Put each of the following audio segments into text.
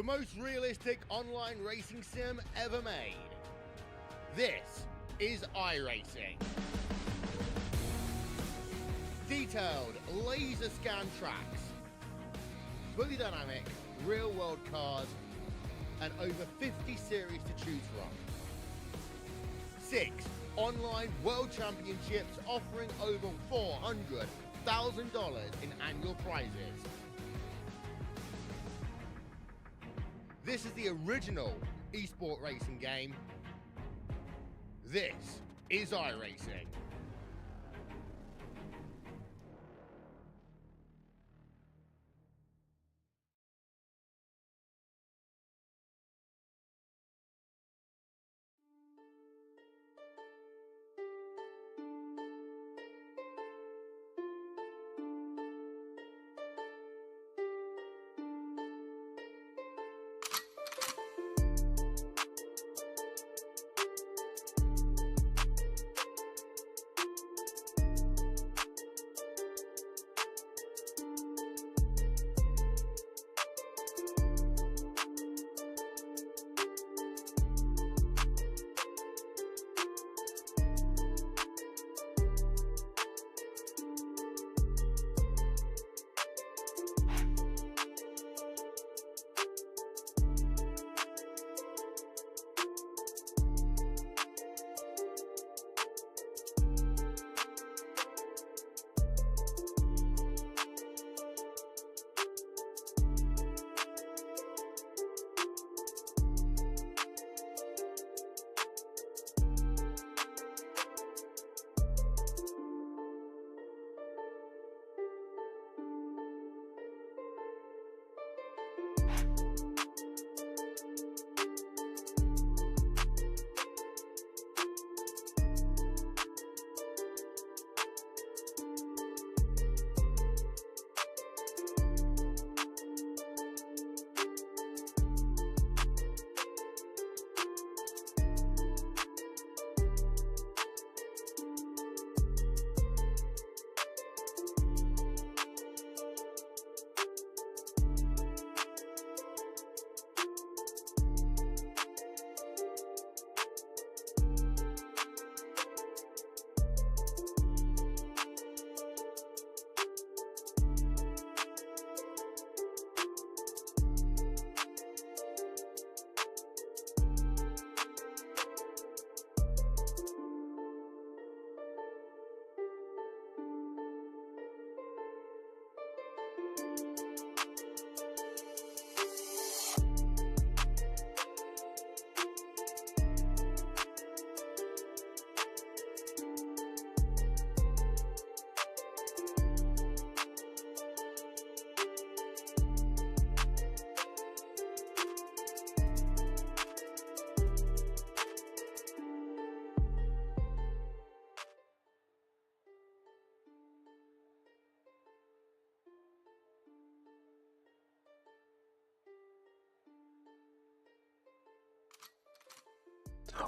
most realistic online racing sim ever made. This is iRacing. Detailed, laser scan tracks, fully dynamic, real world cars, and over 50 series to choose from. 6 online world championships offering over $400,000 in annual prizes. This is the original esport racing game. This is iRacing.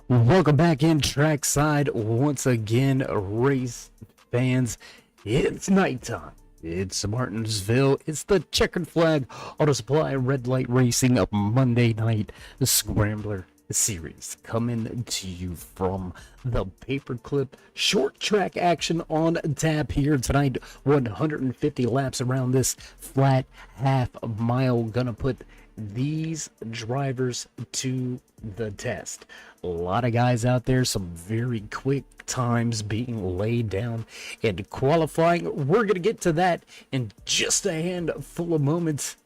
Welcome back in trackside once again, race fans. It's nighttime. It's Martinsville. It's the Checkered Flag Auto Supply Red Light Racing of Monday night, the Scrambler series, coming to you from the paperclip short track action on tap here tonight. 150 laps around this flat half mile. Gonna put these drivers to the test. A lot of guys out there, some very quick times being laid down in qualifying. We're going to get to that in just a handful of moments.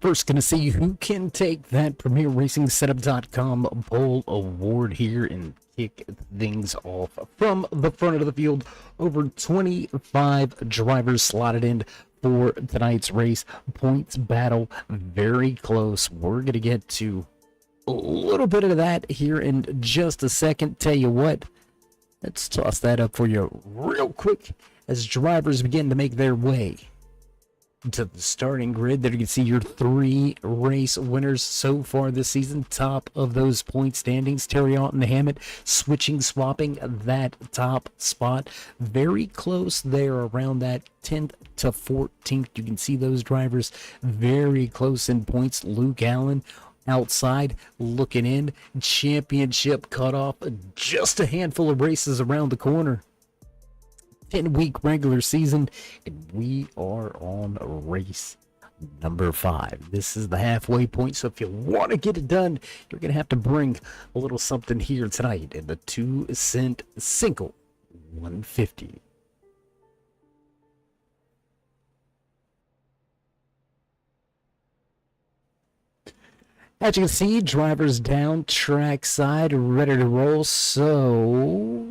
First, going to see who can take that PremierRacingSetup.com poll award here and kick things off from the front of the field. Over 25 drivers slotted in for tonight's race. Points battle very close. We're going to get to a little bit of that here in just a second. Tell you what, let's toss that up for you real quick as drivers begin to make their way to the starting grid. There you can see your 3 race winners so far this season. Top of those point standings, Terry Alton Hammett swapping that top spot. Very close there around that 10th to 14th. You can see those drivers very close in points. Luke Allen outside looking in. Championship cutoff, just a handful of races around the corner. 10-week regular season, and we are on race number 5. This is the halfway point, so if you want to get it done, you're going to have to bring a little something here tonight in the 2-cent single 150. As you can see, drivers down trackside, ready to roll, so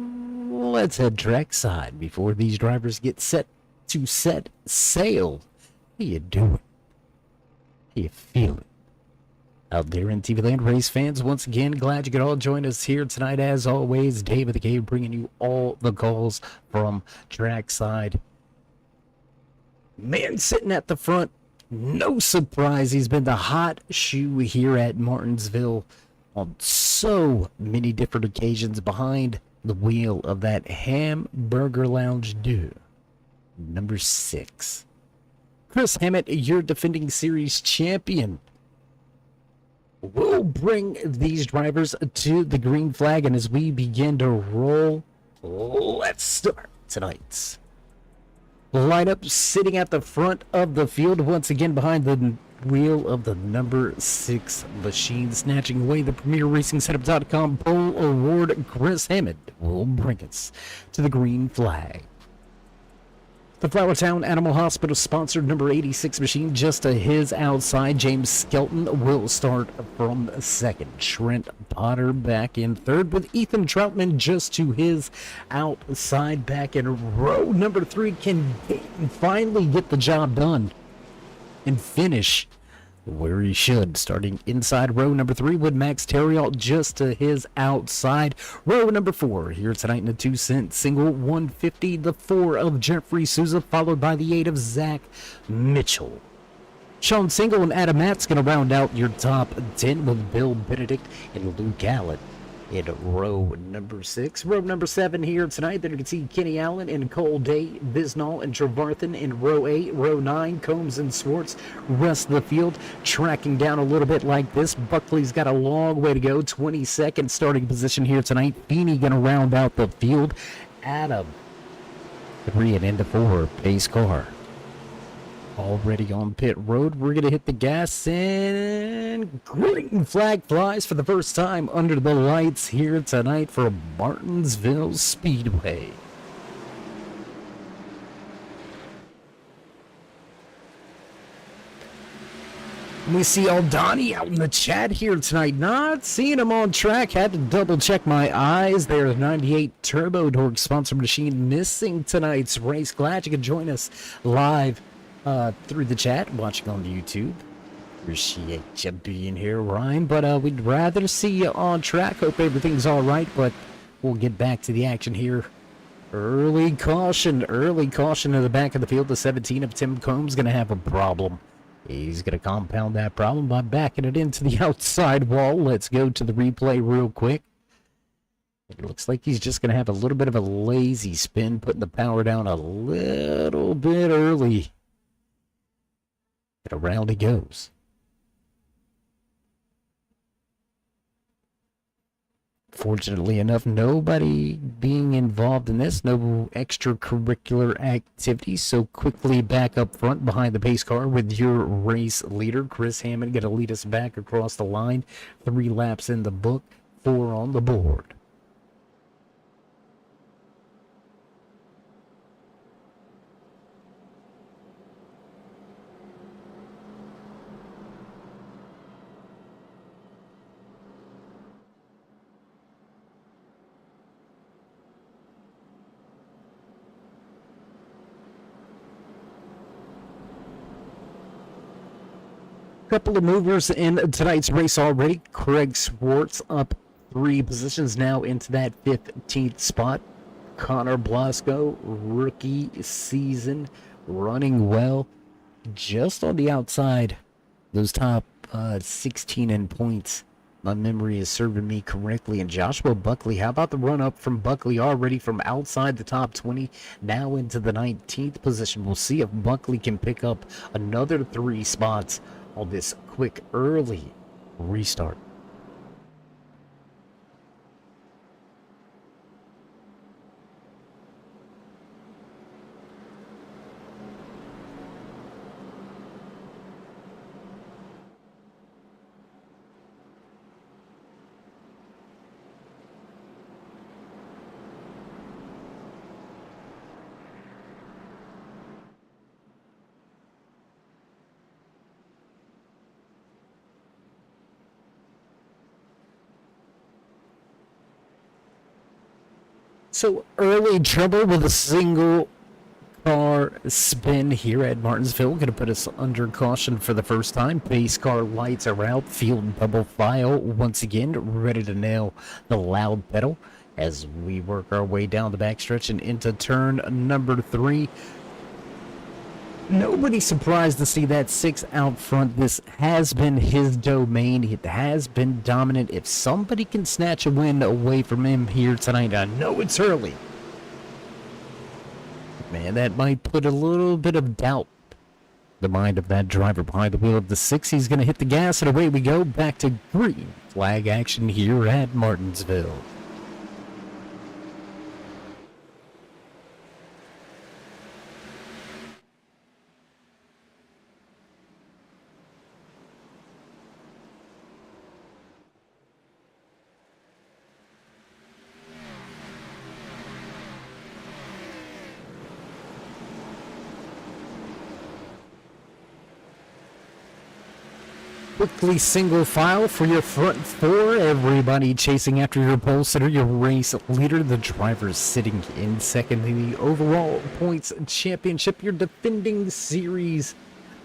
let's head trackside before these drivers get set to set sail. How you doing? How you feeling? Out there in TV land, race fans, once again, glad you could all join us here tonight. As always, Dave of the Cave bringing you all the calls from trackside. Man sitting at the front, no surprise, he's been the hot shoe here at Martinsville on so many different occasions behind the wheel of that Hamburger Lounge Deux, number 6. Chris Hammett, your defending series champion, will bring these drivers to the green flag, and as we begin to roll, let's start tonight's lineup. Sitting at the front of the field, once again behind the wheel of the number 6 machine, snatching away the Premier Racing Setup.com Pole Award. Chris Hammond will bring us to the green flag. The Flowertown Animal Hospital sponsored number 86 machine just to his outside. James Skelton will start from second. Trent Potter back in third, with Ethan Troutman just to his outside. Back in row number 3, can finally get the job done and finish where he should. Starting inside row number 3 with Max Terriot just to his outside. Row number 4 here tonight in the 2-cent single 150. The 4 of Jeffrey Souza, followed by the 8 of Zach Mitchell. Sean Single and Adam Matt's going to round out your top 10 with Bill Benedict and Luke Allen in row number 6. Row number 7 here tonight. Then you can see Kenny Allen and Cole Day, Visnall and Trevarthen in row 8. Row 9, Combs and Swartz. Rest of the field tracking down a little bit like this. Buckley's got a long way to go. 22nd starting position here tonight. Feeney going to round out the field. Adam 3 and into 4. Pace car already on pit road. We're going to hit the gas, and green flag flies for the first time under the lights here tonight for Martinsville Speedway. We see Aldani out in the chat here tonight. Not seeing him on track. Had to double check my eyes. There's 98 Turbo Dork sponsored machine missing tonight's race. Glad you could join us live through the chat, watching on YouTube. Appreciate you being here, Ryan. But we'd rather see you on track. Hope everything's all right. But we'll get back to the action here. Early caution to the back of the field. The 17 of Tim Combs going to have a problem. He's going to compound that problem by backing it into the outside wall. Let's go to the replay real quick. It looks like he's just going to have a little bit of a lazy spin, putting the power down a little bit early. And around he goes. Fortunately enough, nobody being involved in this, no extracurricular activities, so quickly back up front behind the pace car with your race leader, Chris Hammond, going to lead us back across the line. 3 laps in the book, 4 on the board. Couple of movers in tonight's race already. Craig Swartz up 3 positions now into that 15th spot. Connor Blasco, rookie season, running well. just on the outside. Those top 16 in points. My memory is serving me correctly. And Joshua Buckley, how about the run up from Buckley already from outside the top 20, now into the 19th position. We'll see if Buckley can pick up another 3 spots on this quick early restart. So early trouble with a single car spin here at Martinsville. Going to put us under caution for the first time. Base car lights are out. Field double file once again. Ready to nail the loud pedal as we work our way down the backstretch and into turn number 3. Nobody surprised to see that 6 out front. This has been his domain. It has been dominant. If somebody can snatch a win away from him here tonight, I know it's early. Man, that might put a little bit of doubt in the mind of that driver behind the wheel of the 6. He's going to hit the gas, and away we go back to green flag action here at Martinsville. Quickly single file for your front 4. Everybody chasing after your pole sitter, your race leader. The driver sitting in second in the overall points championship. Your defending series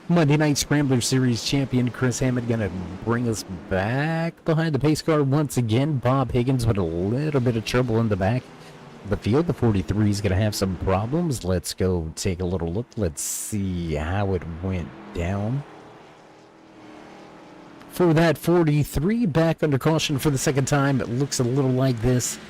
Monday Night Scrambler Series champion Chris Hammond going to bring us back behind the pace car once again. Bob Higgins with a little bit of trouble in the back of the field. The 43 is going to have some problems. Let's go take a little look. Let's see how it went down. For that 43, back under caution for the second time. It looks a little like this.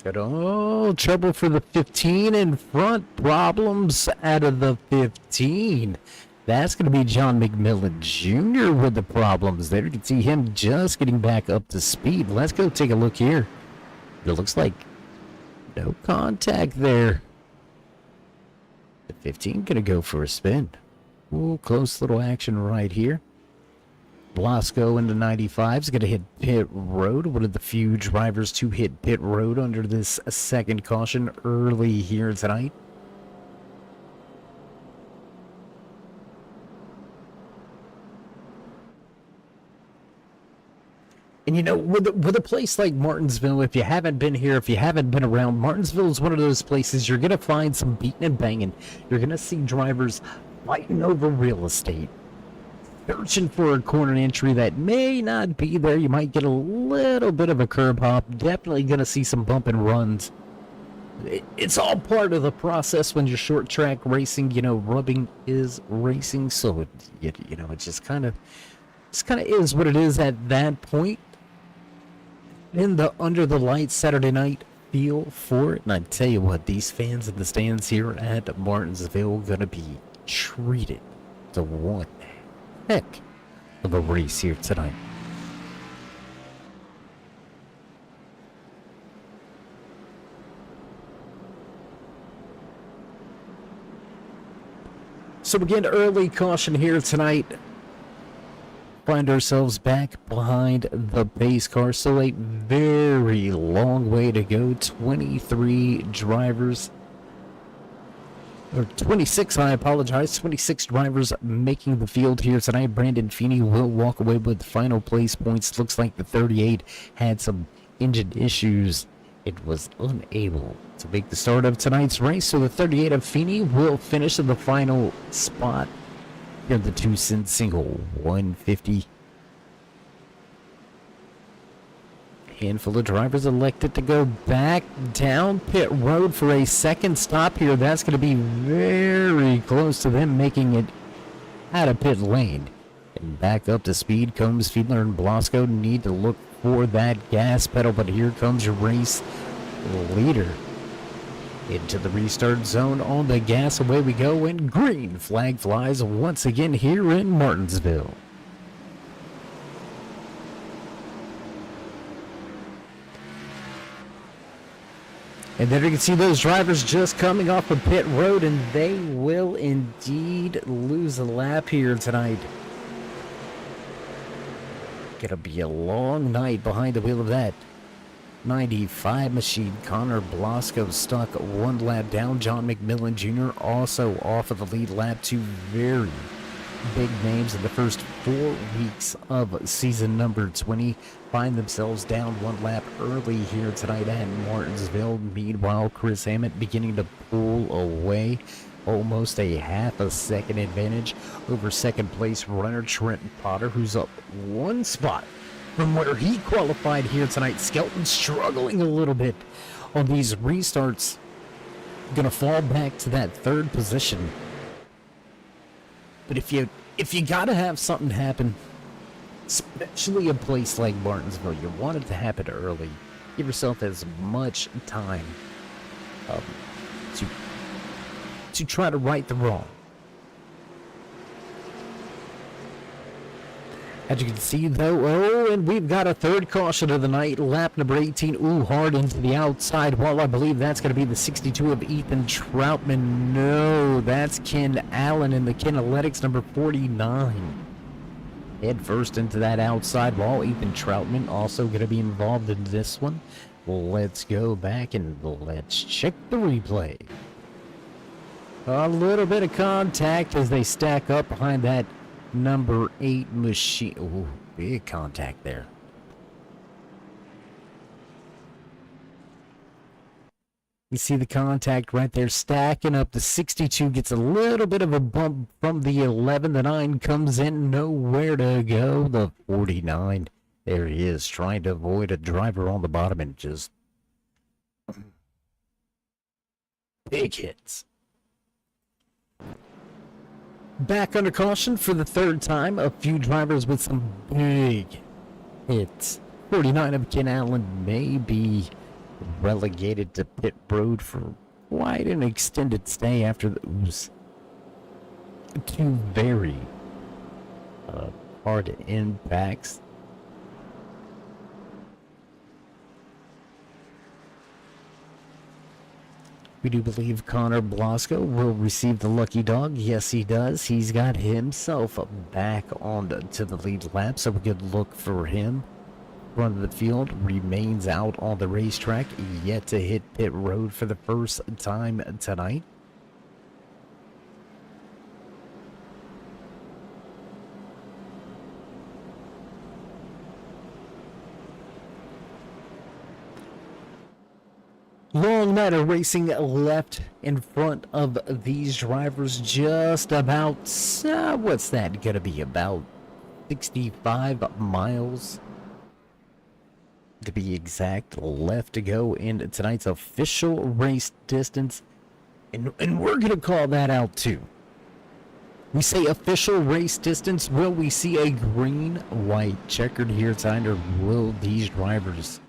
Got all trouble for the 15 in front. Problems out of the 15. That's going to be John McMillan Jr. with the problems there. You can see him just getting back up to speed. Let's go take a look here. It looks like no contact there. The 15 going to go for a spin. Ooh, close little action right here. Blasco into 95 is going to hit pit road. One of the few drivers to hit pit road under this second caution early here tonight. And you know, with a place like Martinsville, if you haven't been here, if you haven't been around, Martinsville is one of those places you're going to find some beating and banging. You're going to see drivers fighting over real estate, searching for a corner entry that may not be there. You might get a little bit of a curb hop. Definitely going to see some bump and runs. It's all part of the process when you're short track racing. You know, rubbing is racing. So, you know, it just kind of is what it is at that point. In the under the lights Saturday night feel for it. And I tell you what, these fans in the stands here at Martinsville going to be treated to one heck of a race here tonight. So again, early caution here tonight. Find ourselves back behind the pace car. So a very long way to go. 23 drivers. Or 26, I apologize. 26 drivers making the field here tonight. Brandon Feeney will walk away with final place points. Looks like the 38 had some engine issues. It was unable to make the start of tonight's race. So the 38 of Feeney will finish in the final spot. Here the 2-cent single 150. Handful of drivers elected to go back down pit road for a second stop here. That's going to be very close to them making it out of pit lane. And back up to speed comes Fiedler and Blasco. Need to look for that gas pedal, but here comes your race leader. Into the restart zone on the gas. Away we go, and green flag flies once again here in Martinsville. And there you can see those drivers just coming off of pit road, and they will indeed lose a lap here tonight. Gonna be a long night behind the wheel of that 95 machine. Connor Blasco stuck one lap down. John McMillan Jr. also off of the lead lap. Two very big names in the first 4 weeks of season number 20 find themselves down one lap early here tonight at Martinsville. Meanwhile, Chris Hammett beginning to pull away, almost a half a second advantage over second place runner Trenton Potter, who's up one spot from where he qualified here tonight. Skelton struggling a little bit on these restarts, gonna fall back to that third position. But if you gotta have something happen, especially a place like Martinsville, you want it to happen early. Give yourself as much time to try to right the wrong. As you can see, though, and we've got a third caution of the night. Lap number 18, hard into the outside wall. I believe that's going to be the 62 of Ethan Troutman. No, that's Ken Allen in the Kineletics, number 49. Head first into that outside wall. Ethan Troutman also going to be involved in this one. Let's go back and let's check the replay. A little bit of contact as they stack up behind that number 8 machine. Ooh, big contact there. You see the contact right there stacking up. The 62 gets a little bit of a bump from the 11. The 9 comes in, nowhere to go. The 49, there he is, trying to avoid a driver on the bottom and just big hits. Back under caution for the third time. A few drivers with some big hits. 49 of Ken Allen may be relegated to pit road for quite an extended stay after those two very hard impacts. We do believe Connor Blasco will receive the lucky dog. Yes, he does. He's got himself back on to the lead lap, so we could look for him. Front of the field remains out on the racetrack, yet to hit pit road for the first time tonight. Long night of racing left in front of these drivers. Just about, what's that going to be? About 65 miles to be exact left to go in tonight's official race distance. And we're going to call that out too. We say official race distance. Will we see a green, white checkered here tonight, or will these drivers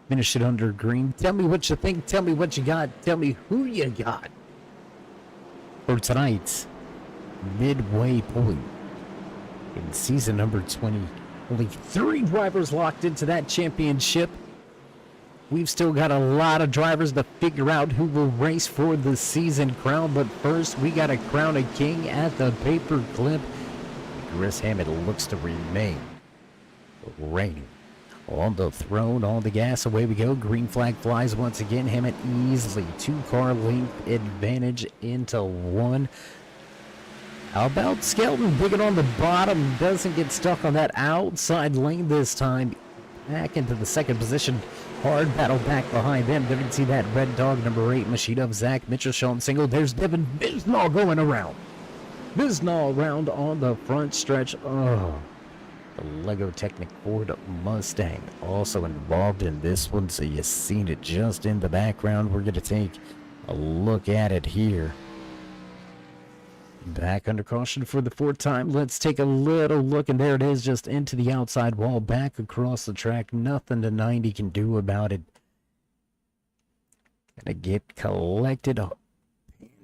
finish it under green? Tell me what you think. Tell me what you got. Tell me who you got for tonight's midway point in season number 20. Only 3 drivers locked into that championship. We've still got a lot of drivers to figure out who will race for the season crown. But first, we got to crown a king at the paper clip. Chris Hammett looks to remain reigning on the throne, on the gas. Away we go. Green flag flies once again. Hammett easily 2-car length advantage into 1. How about Skelton digging on the bottom? Doesn't get stuck on that outside lane this time. Back into the second position. Hard battle back behind them. There you can see that red dog, number 8, machine of Zach Mitchell showing single. There's Devin Bisnall going around. Bisnall around on the front stretch. Oh, The Lego Technic Ford Mustang also involved in this one, so you've seen it just in the background. We're going to take a look at it here. Back under caution for the fourth time. Let's take a little look, and there it is, just into the outside wall, back across the track. Nothing the 90 can do about it. Gonna get collected,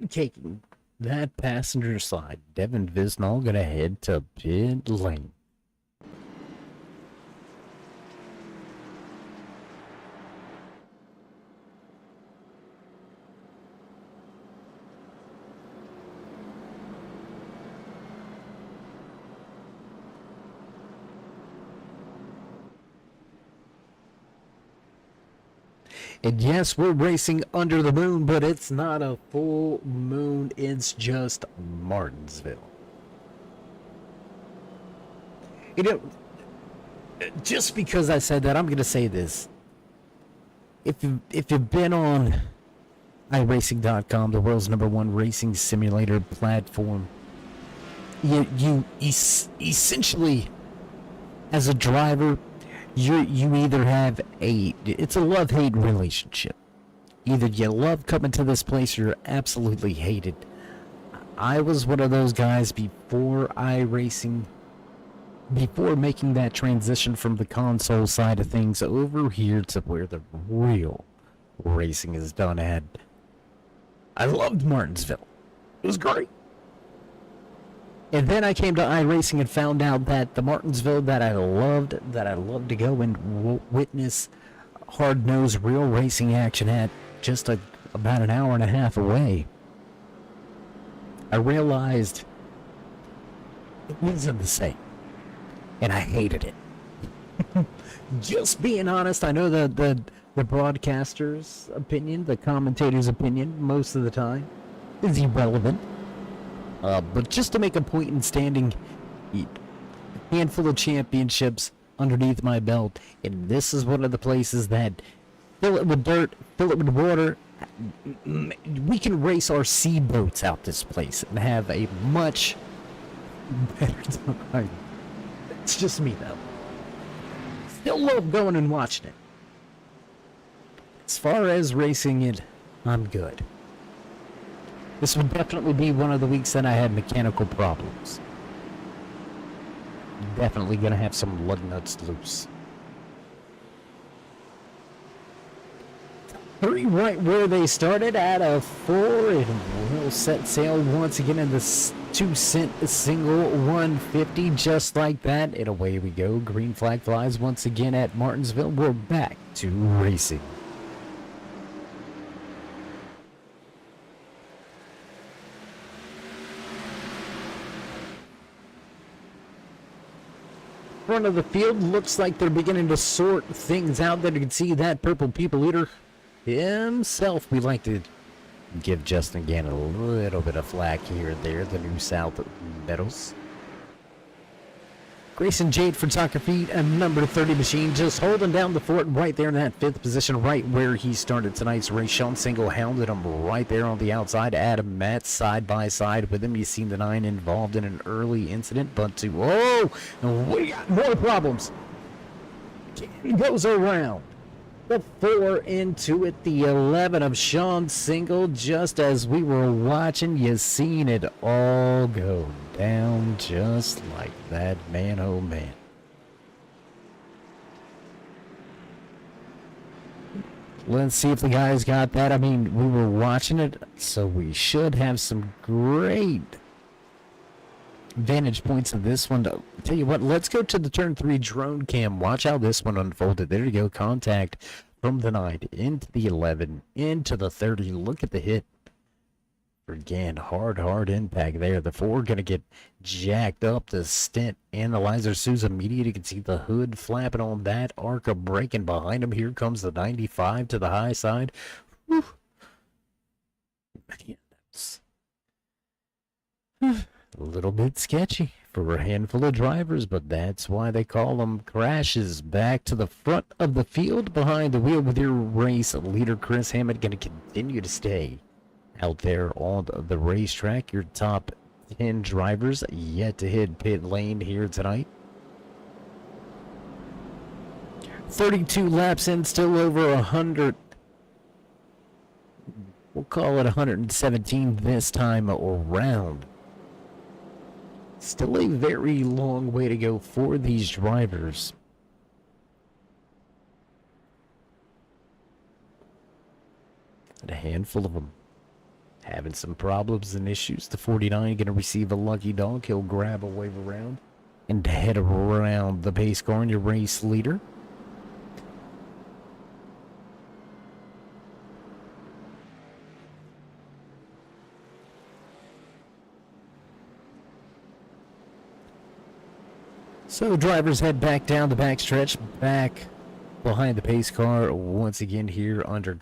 pancaking that passenger side. Devin Visnall gonna head to pit lane. And yes, we're racing under the moon, but it's not a full moon. It's just Martinsville. You know, just because I said that, I'm going to say this. If you've been on iRacing.com, the world's #1 racing simulator platform, you essentially, as a driver, you either have it's a love-hate relationship. Either you love coming to this place or you absolutely hate it. I was one of those guys before iRacing, before making that transition from the console side of things over here to where the real racing is done at. I loved Martinsville. It was great. And then I came to iRacing and found out that the Martinsville that I loved to go and witness hard-nosed real racing action at, just about an hour and a half away, I realized it wasn't the same. And I hated it. Just being honest, I know the broadcaster's opinion, the commentator's opinion, most of the time, is irrelevant. But just to make a point in standing, a handful of championships underneath my belt, and this is one of the places that fill it with dirt, fill it with water. We can race our sea boats out this place and have a much better time. It's just me, though. Still love going and watching it. As far as racing it, I'm good. This would definitely be one of the weeks that I had mechanical problems. Definitely gonna have some lug nuts loose. 3 right where they started at a 4, and we'll set sail once again in the 2-cent single 150, just like that, and away we go. Green flag flies once again at Martinsville. We're back to racing. Front of the field looks like they're beginning to sort things out. There you can see that purple people eater himself. We like to give Justin Gann a little bit of flack here and there. The New South Meadows. Grayson Jade photography, a number 30 machine, just holding down the fort right there in that 5th position, right where he started tonight's race. Sean Single hounded him right there on the outside. Adam Matt side by side with him. You seen the 9 involved in an early incident, but whoa, we got more problems. It goes around. The 4 into it, the 11 of Sean Single. Just as we were watching, you seen it all go down just like that, man, oh man. Let's see if the guys got that. I mean, we were watching it, so we should have some great vantage points of this one. Tell you what, let's go to the turn 3 drone cam. Watch how this one unfolded. There you go. Contact from the 9 into the 11 into the 30. Look at the hit. Again, hard impact there. The 4 gonna get jacked up. The stint analyzer Souza Media. You can see the hood flapping on that. Arca breaking behind him. Here comes the 95 to the high side. Whew. Man, that's a little bit sketchy for a handful of drivers, but that's why they call them crashes. Back to the front of the field, behind the wheel with your race leader Chris Hammond, going to continue to stay out there on the racetrack. Your top 10 drivers yet to hit pit lane here tonight. 32 laps in, still over 100. We'll call it 117 this time around. Still a very long way to go for these drivers. And a handful of them having some problems and issues. The 49 going to receive a lucky dog. He'll grab a wave around and head around the pace car and your race leader. So drivers head back down the backstretch, back behind the pace car once again here under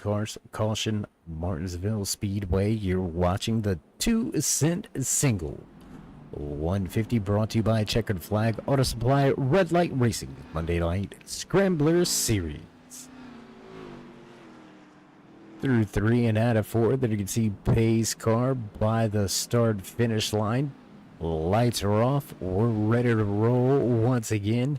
caution, Martinsville Speedway. You're watching the 2-cent single 150 brought to you by Checkered Flag Auto Supply Red Light Racing Monday Night Scrambler Series. Through 3 and out of 4, then you can see pace car by the start finish line. Lights are off. We're ready to roll once again.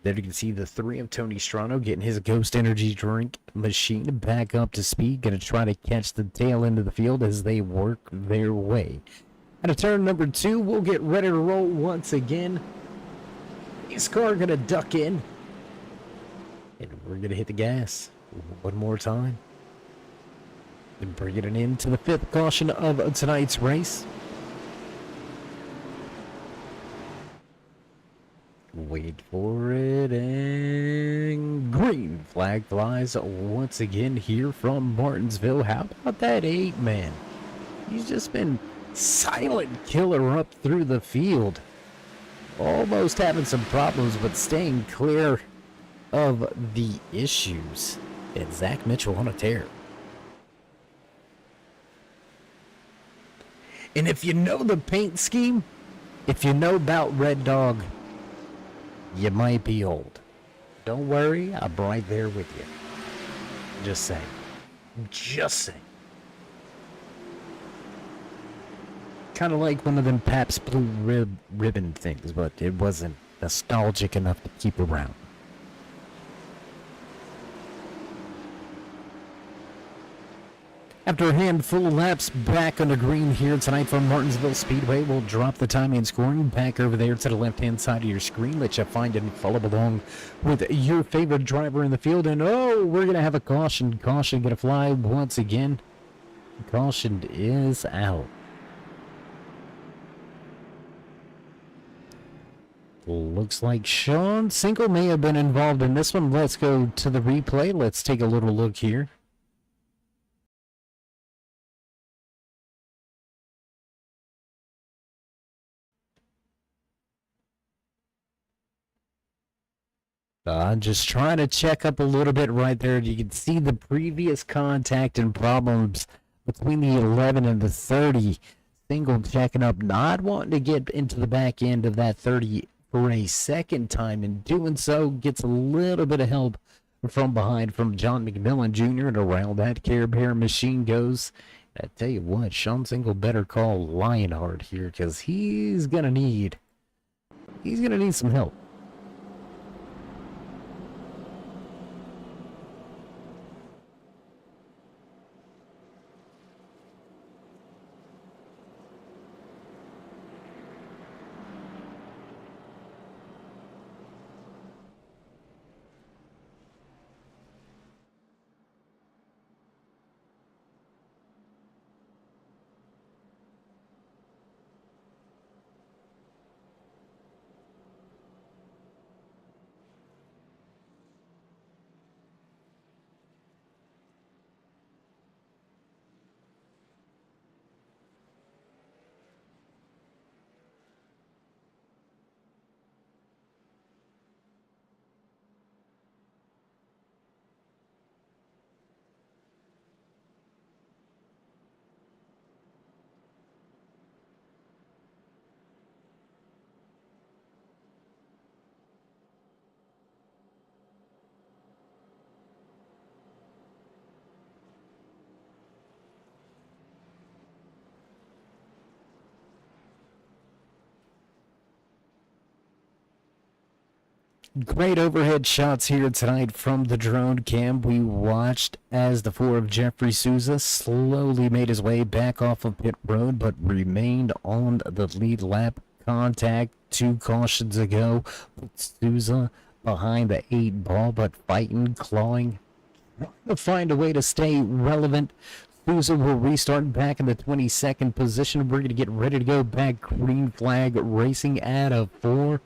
There you can see the 3 of Tony Strano getting his Ghost Energy drink machine back up to speed. Going to try to catch the tail end of the field as they work their way. At a turn number 2, we'll get ready to roll once again. This car going to duck in. And we're going to hit the gas one more time. And bring it into the 5th caution of tonight's race. Wait for it, and green flag flies once again here from Martinsville. How about that 8-man? He's just been silent killer up through the field. Almost having some problems, but staying clear of the issues. And Zach Mitchell on a tear. And if you know the paint scheme, if you know about Red Dog, you might be old. Don't worry, I'm right there with you. Just saying. Just saying. Kind of like one of them Pabst Blue Ribbon things, but it wasn't nostalgic enough to keep around. After a handful of laps back on the green here tonight from Martinsville Speedway, we'll drop the timing and scoring back over there to the left-hand side of your screen. Let you find and follow along with your favorite driver in the field. And oh, we're going to have a caution. Caution going to fly once again. Caution is out. Looks like Sean Single may have been involved in this one. Let's go to the replay. Let's take a little look here. Just trying to check up a little bit right there. You can see the previous contact and problems between the 11 and the 30. Single checking up, not wanting to get into the back end of that 30 for a second time. In doing so, gets a little bit of help from behind from John McMillan Jr. And around that Care Bear machine goes. I tell you what, Sean Single better call Lionheart here because he's gonna need some help. Great overhead shots here tonight from the drone cam. We watched as the four of Jeffrey Souza slowly made his way back off of pit road, but remained on the lead lap. Contact, 2 cautions ago. Souza behind the 8 ball, but fighting, clawing, to find a way to stay relevant. Souza will restart back in the 22nd position. We're going to get ready to go back. Green flag racing at a 4.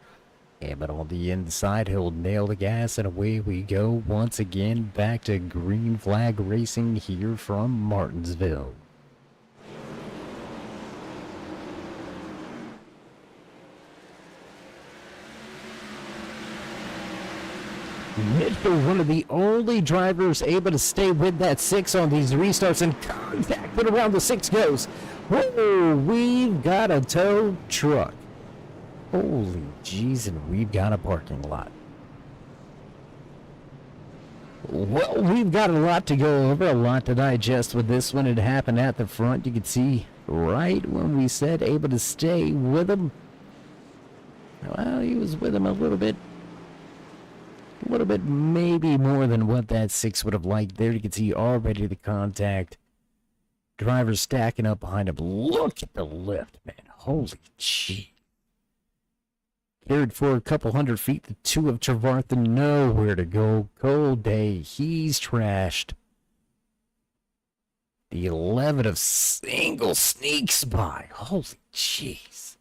Yeah, but on the inside, he'll nail the gas, and away we go once again back to green flag racing here from Martinsville. Mitchell, one of the only drivers able to stay with that 6 on these restarts, and contact, but around the 6 goes. Whoa, we've got a tow truck. Holy jeez, and we've got a parking lot. Well, we've got a lot to go over, a lot to digest with this one. It happened at the front. You can see right when we said able to stay with him. Well, he was with him a little bit, maybe more than what that 6 would have liked. There you can see already the contact. Drivers stacking up behind him. Look at the lift, man. Holy gee. Carried for a couple hundred feet. The 2 of Travartha nowhere to go. Cold day. He's trashed. The 11 of Single sneaks by. Holy jeez.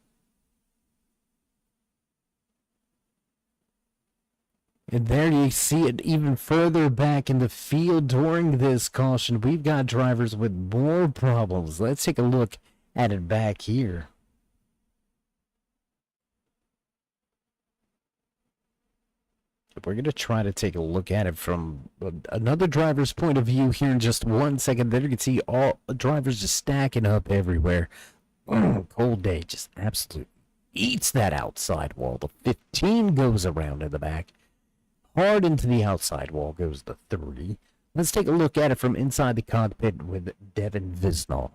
And there you see it even further back in the field during this caution. We've got drivers with more problems. Let's take a look at it back here. We're going to try to take a look at it from another driver's point of view here in just 1 second. There you can see all drivers just stacking up everywhere. Cold day just absolutely eats that outside wall. The 15 goes around in the back. Hard into the outside wall goes the 3. Let's take a look at it from inside the cockpit with Devin Visnall.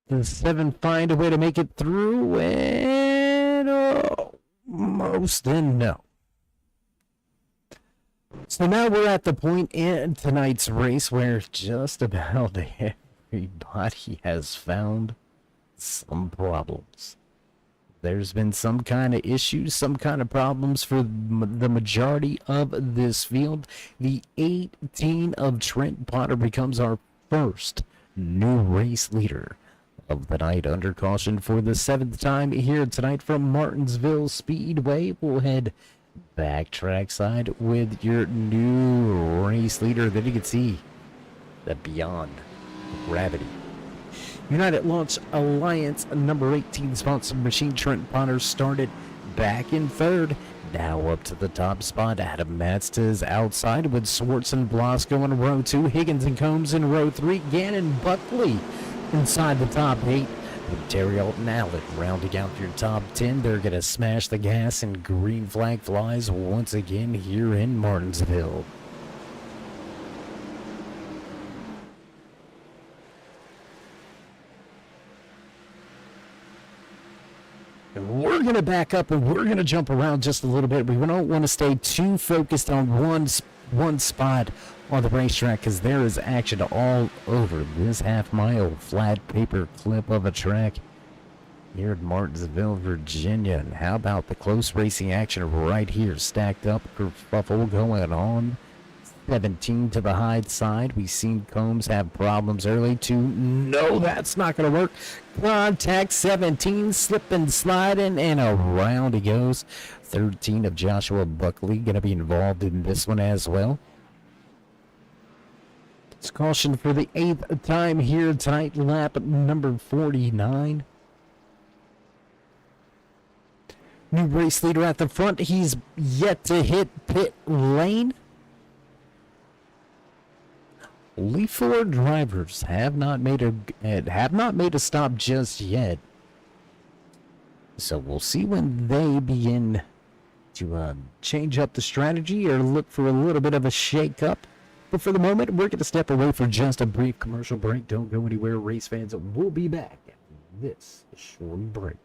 The 7 find a way to make it through, and almost then no. So now we're at the point in tonight's race where just about everybody has found some problems. There's been some kind of issues, some kind of problems for the majority of this field. The 18 of Trent Potter becomes our first new race leader of the night, under caution for the 7th time here tonight from Martinsville Speedway. We'll head back trackside with your new race leader. Then you can see the Beyond Gravity United Launch Alliance number 18 sponsored machine. Trent Potter started back in 3rd. Now up to the top spot. Adam Matzes outside with Swartz and Blasco in row 2. Higgins and Combs in row 3. Gannon Buckley inside the top 8. With Terry Alton Allen rounding out your top 10. They're going to smash the gas, and green flag flies once again here in Martinsville. And we're going to back up, and we're going to jump around just a little bit. We don't want to stay too focused on one spot on the racetrack, because there is action all over this half-mile flat paper clip of a track here at Martinsville, Virginia. And how about the close racing action right here? Stacked up, kerfuffle going on. 17 to the high side. We've seen Combs have problems early too. No, that's not going to work. Contact 17, slipping, sliding, and around he goes. 13 of Joshua Buckley going to be involved in this one as well. It's caution for the 8th time here tonight, lap number 49. New race leader at the front. He's yet to hit pit lane. Only 4 drivers have not made a stop just yet. So we'll see when they begin to change up the strategy or look for a little bit of a shake-up. But for the moment, we're going to step away for just a brief commercial break. Don't go anywhere, race fans. We'll be back after this short break.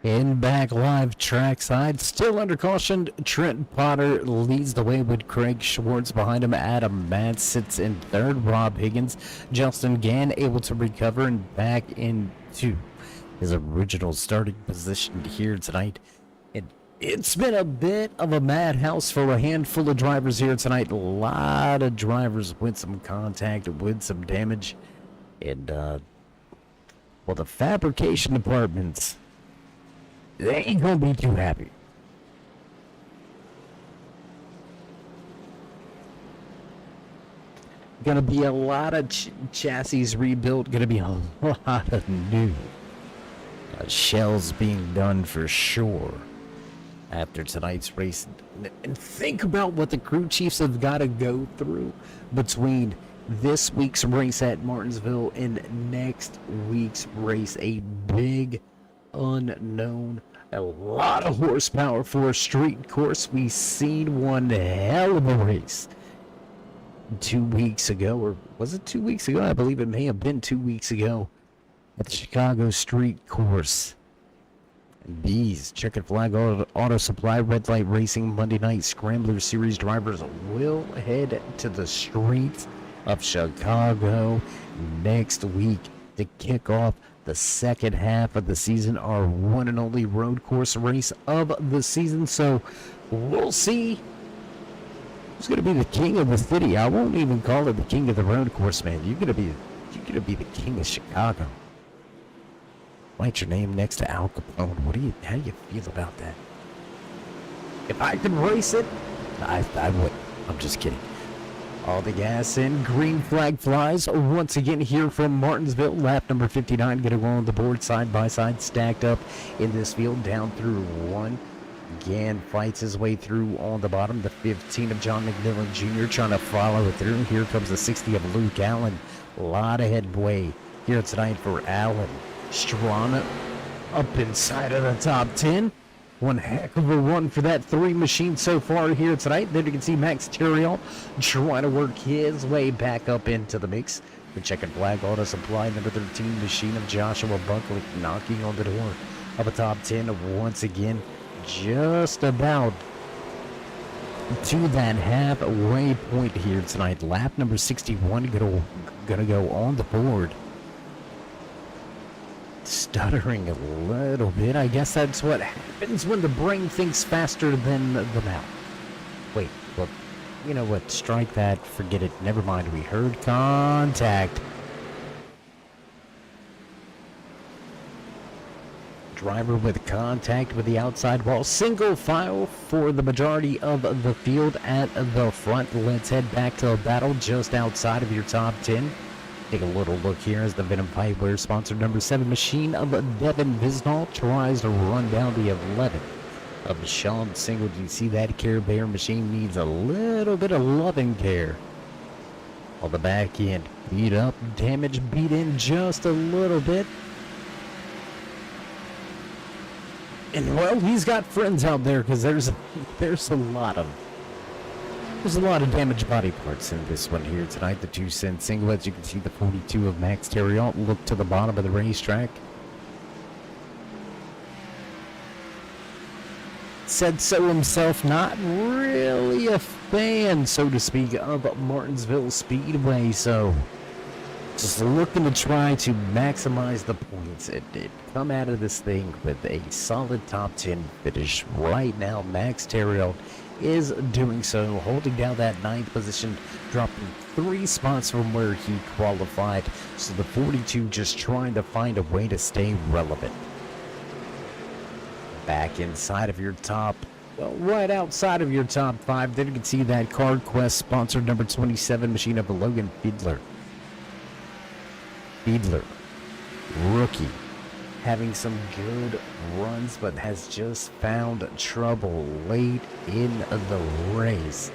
In back live trackside, still under caution, Trent Potter leads the way with Craig Schwartz behind him. Adam Matt sits in third. Rob Higgins, Justin Gann able to recover and back into his original starting position here tonight. It's been a bit of a madhouse for a handful of drivers here tonight. A lot of drivers with some contact, with some damage. And, well, the fabrication departments, they ain't gonna be too happy. Gonna be a lot of chassis rebuilt. Gonna be a lot of new shells being done for sure after tonight's race. And think about what the crew chiefs have got to go through between this week's race at Martinsville and next week's race. A big unknown. A lot of horsepower for a street course. We seen one hell of a race 2 weeks ago, or was it 2 weeks ago? I believe it may have been 2 weeks ago at the Chicago street course. And these Checkered Flag Auto Supply Red Light Racing Monday Night Scrambler Series drivers will head to the streets of Chicago next week to kick off the second half of the season, our one and only road course race of the season. So we'll see who's going to be the king of the city. I won't even call it the king of the road course, man. You're going to be the king of Chicago. Write your name next to Al Capone. How do you feel about that? If I could race it, I would. I'm just kidding. All the gas in. Green flag flies once again here from Martinsville. Lap number 59 going to go on the board side by side, stacked up in this field down through one. Again, fights his way through on the bottom. The 15 of John McMillan Jr. trying to follow it through. Here comes the 60 of Luke Allen. A lot of headway here tonight for Allen. Strana up inside of the top 10. One heck of a run for that three machine so far here tonight. Then you can see Max Terriot trying to work his way back up into the mix. The checkered flag auto supply number 13 machine of Joshua Buckley knocking on the door of a top 10 once again. Just about to that halfway point here tonight. Lap number 61 gonna go on the board. Stuttering a little bit. I guess that's what happens when the brain thinks faster than the mouth. Wait, look. You know what? Strike that. Forget it. Never mind. We heard contact. Driver with contact with the outside wall. Single file for the majority of the field at the front. Let's head back to a battle just outside of your top 10. Take a little look here as the Venom Pipeware sponsor number 7 machine of Devin Visnall tries to run down the 11 of Sean Single. Do you see that? Care Bear machine needs a little bit of loving care. On the back end, beat up, damage beat in just a little bit. And well, he's got friends out there because there's a lot of damaged body parts in this one here tonight. The 2 cent single, as you can see, the 42 of Max Terriot. Look to the bottom of the racetrack. Said so himself, not really a fan, so to speak, of Martinsville Speedway. So just looking to try to maximize the points. It did come out of this thing with a solid top 10 finish. Right now, Max Terriot is doing so, holding down that 9th position, dropping 3 spots from where he qualified. So the 42 just trying to find a way to stay relevant. Back inside of your top, well, right outside of your top 5, then you can see that Card Quest sponsored number 27 machine of Logan Fiedler. Rookie, having some good runs, but has just found trouble late in the race.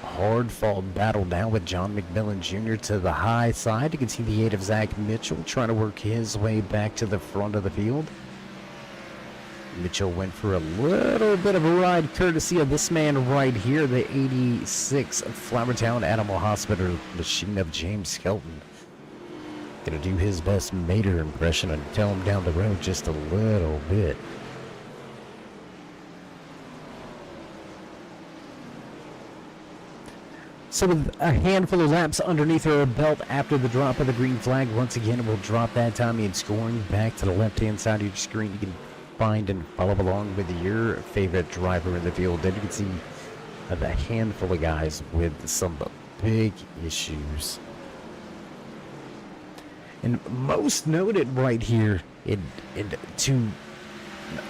Hard fought battle now with John McMillan Jr. to the high side. You can see the 8 of Zach Mitchell trying to work his way back to the front of the field. Mitchell went for a little bit of a ride courtesy of this man right here, the 86 Flowertown Animal Hospital machine of James Skelton. Gonna do his best Mater impression and tell him down the road just a little bit. So with a handful of laps underneath her belt after the drop of the green flag, once again we'll drop that timing and scoring back to the left-hand side of your screen. You can find and follow along with your favorite driver in the field. Then you can see the handful of guys with some big issues. And most noted right here,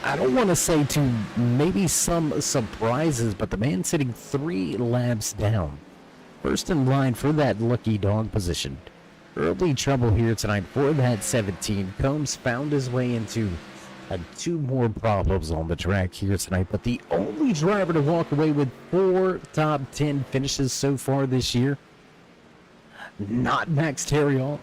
I don't want to say to maybe some surprises, but the man sitting 3 laps down. First in line for that lucky dog position. Early trouble here tonight for that 17. Combs found his way into 2 more problems on the track here tonight, but the only driver to walk away with 4 top 10 finishes so far this year, not Max Terriot.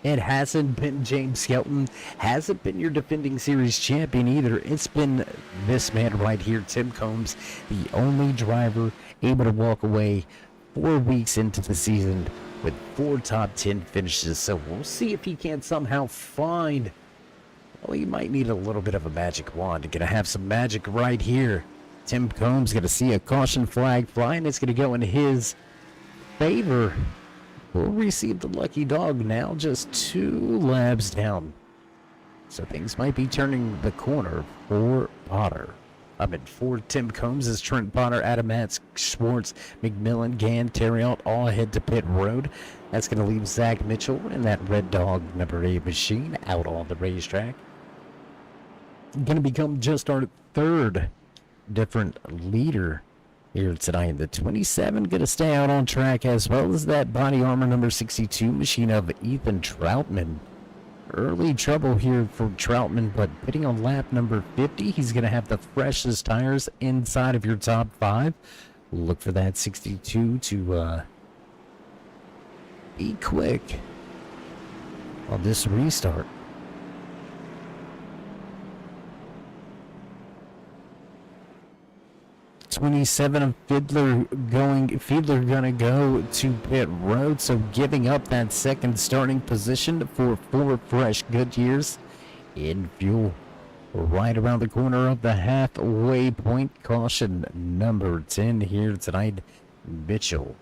It hasn't been James Skelton, hasn't been your defending series champion either. It's been this man right here, Tim Combs, the only driver able to walk away 4 weeks into the season with 4 top 10 finishes. So we'll see if he can somehow find, well, he might need a little bit of a magic wand. Gonna have some magic right here. Tim Combs gonna see a caution flag flying. It's gonna go in his favor will receive the lucky dog now, just 2 laps down. So things might be turning the corner for Potter. For Tim Combs is Trent Potter, Adam Matz, Schwartz, McMillan, Gann, Terriot all head to pit road. That's going to leave Zach Mitchell and that red dog number 8 machine out on the racetrack. Going to become just our 3rd different leader here tonight. The 27 going to stay out on track, as well as that body armor number 62 machine of Ethan Troutman. Early trouble here for Troutman, but pitting on lap number 50, he's going to have the freshest tires inside of your top 5. Look for that 62 to be quick on this restart. 27 of Fiedler gonna go to pit road, so giving up that second starting position for 4 fresh Goodyears in fuel. Right around the corner of the halfway point, caution number 10 here tonight. Mitchell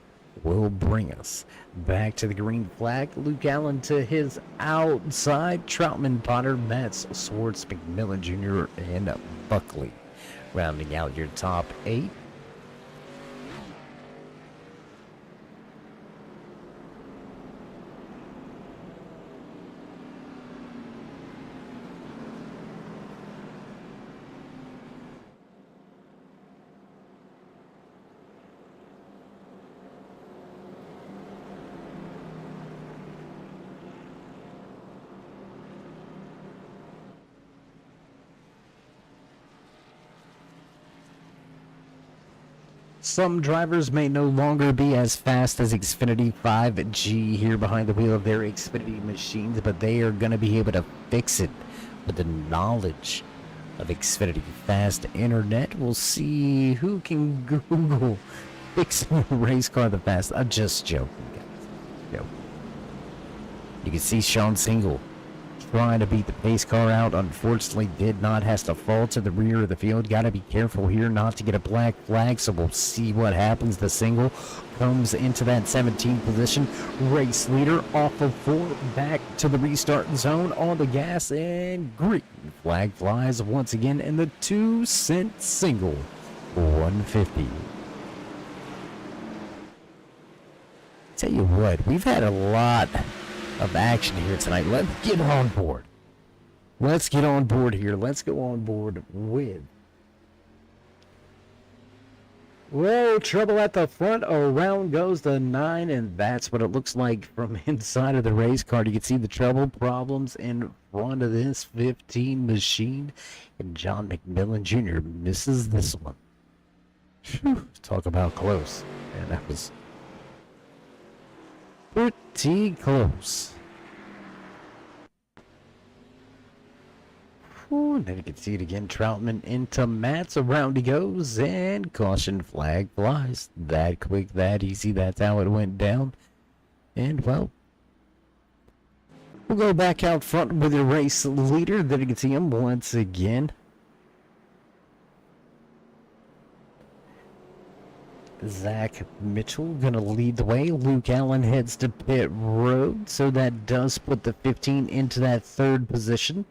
will bring us back to the green flag. Luke Allen to his outside. Troutman, Potter, Metz, Swartz, McMillan Jr., and Buckley rounding out your top 8. Some drivers may no longer be as fast as Xfinity 5G here behind the wheel of their Xfinity machines, but they are going to be able to fix it with the knowledge of Xfinity Fast Internet. We'll see who can Google fixing a race car the fast. I'm just joking, guys. Joking. You can see Sean Single trying to beat the pace car out. Unfortunately, did not. Has to fall to the rear of the field. Got to be careful here not to get a black flag, so we'll see what happens. The Single comes into that 17th position. Race leader off of 4, back to the restart zone on the gas, and green flag flies once again, and the 2-cent Single 150. Tell you what, we've had a lot of action here tonight. Let's get on board. Let's get on board here. Let's go on board with, well, trouble at the front. Around goes the 9, and that's what it looks like from inside of the race car. You can see the trouble problems in front of this 15 machine, and John McMillan Jr. misses this one. Whew, talk about close. And that was pretty close. Ooh, and then you can see it again. Troutman into Matz. Around he goes, and caution flag flies. That quick, that easy. That's how it went down. And, well, we'll go back out front with the race leader. Then you can see him once again. Zach Mitchell going to lead the way. Luke Allen heads to pit road, so that does put the 15 into that 3rd position.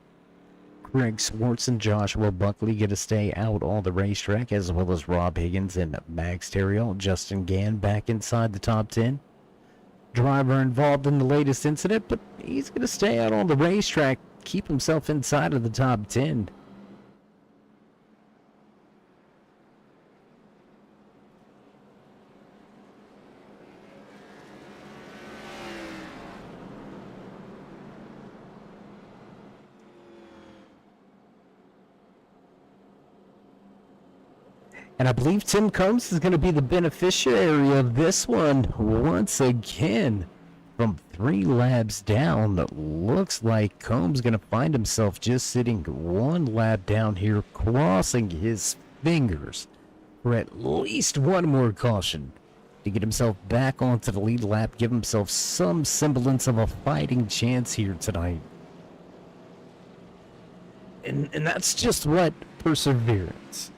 Greg Swartz and Joshua Buckley get to stay out on the racetrack, as well as Rob Higgins and Max Terriot. Justin Gann back inside the top 10. Driver involved in the latest incident, but he's going to stay out on the racetrack, keep himself inside of the top 10. And I believe Tim Combs is going to be the beneficiary of this one once again. From 3 laps down, looks like Combs going to find himself just sitting 1 lap down here, crossing his fingers for at least one more caution to get himself back onto the lead lap, give himself some semblance of a fighting chance here tonight. And that's just what perseverance.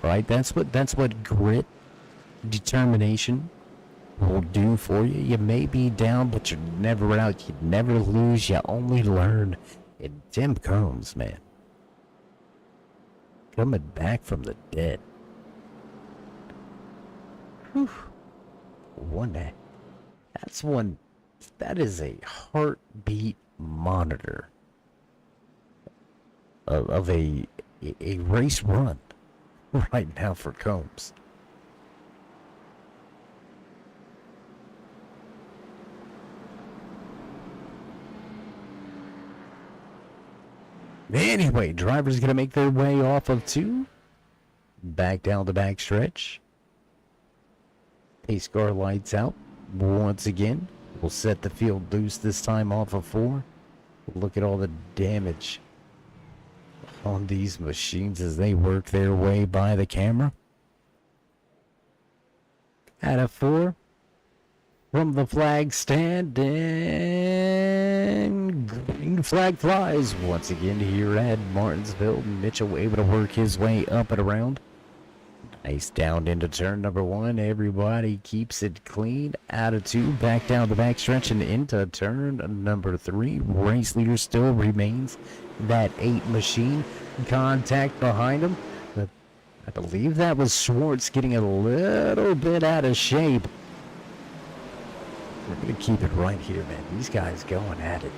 Right, that's what grit, determination, will do for you. You may be down, but you're never out. You never lose. You only learn. And Tim Combs, man, coming back from the dead. Whew. That is a heartbeat monitor of a race run right now for Combs. Anyway, drivers going to make their way off of 2. Back down the back stretch. Pace car lights out once again. We'll set the field loose this time off of 4. Look at all the damage on these machines as they work their way by the camera. Out of 4. From the flag stand, and green flag flies once again here at Martinsville. Mitchell able to work his way up and around. Nice down into turn number 1. Everybody keeps it clean. Out of 2, back down the back stretch and into turn number 3. Race leader still remains that 8 machine. Contact behind him. But I believe that was Schwartz getting a little bit out of shape. We're going to keep it right here, man. These guys going at it.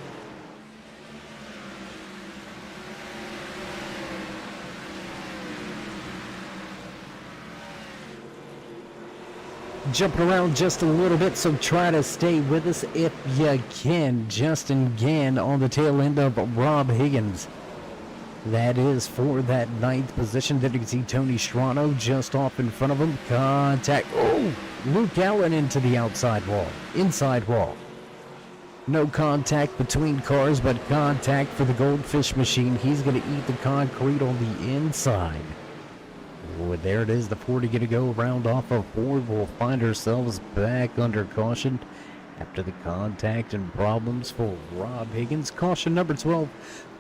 Jumping around just a little bit, so try to stay with us if you can. Justin Gann on the tail end of Rob Higgins. That is for that 9th position. Then you can see Tony Strano just off in front of him. Contact. Oh, Luke Allen into the outside wall. Inside wall. No contact between cars, but contact for the Goldfish machine. He's going to eat the concrete on the inside. Oh, there it is. The 40 going to go around off of 4. We'll find ourselves back under caution after the contact and problems for Rob Higgins. Caution number 12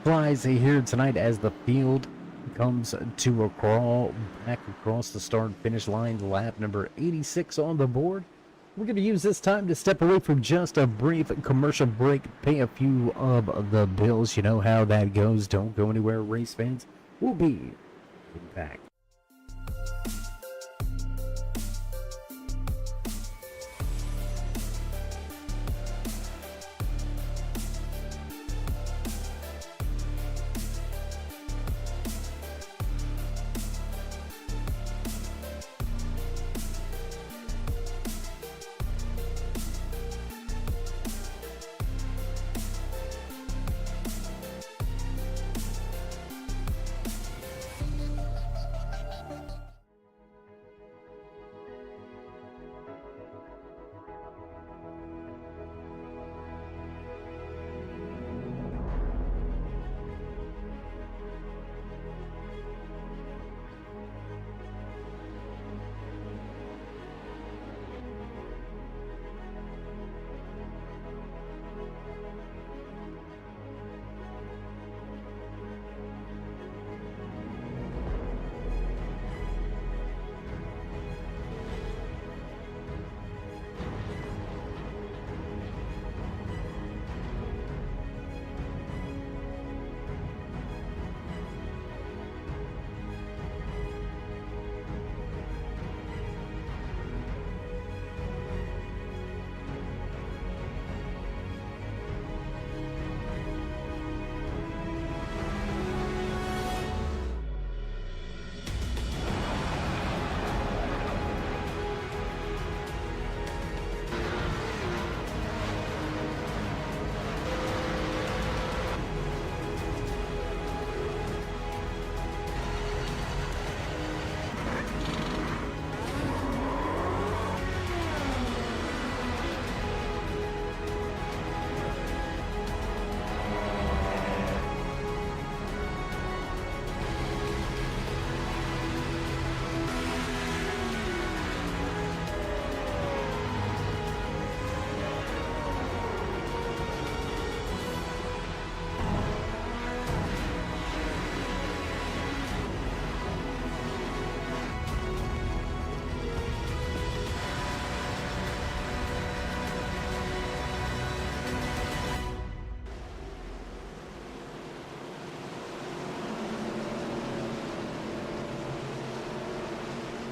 flies here tonight as the field comes to a crawl back across the start finish line. Lap number 86 on the board. We're going to use this time to step away from just a brief commercial break, pay a few of the bills. You know how that goes. Don't go anywhere, race fans. We'll be back.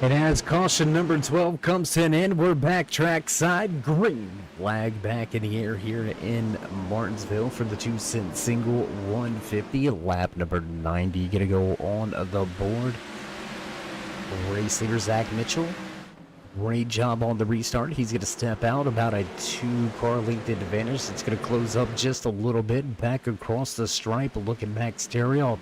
And as caution number 12 comes to an end, we're back trackside. Green flag back in the air here in Martinsville for the 2-cent single 150. Lap number 90 going to go on the board. Race leader Zach Mitchell. Great job on the restart. He's going to step out about a 2-car length advantage. It's going to close up just a little bit. Back across the stripe. Look at Max Terriot.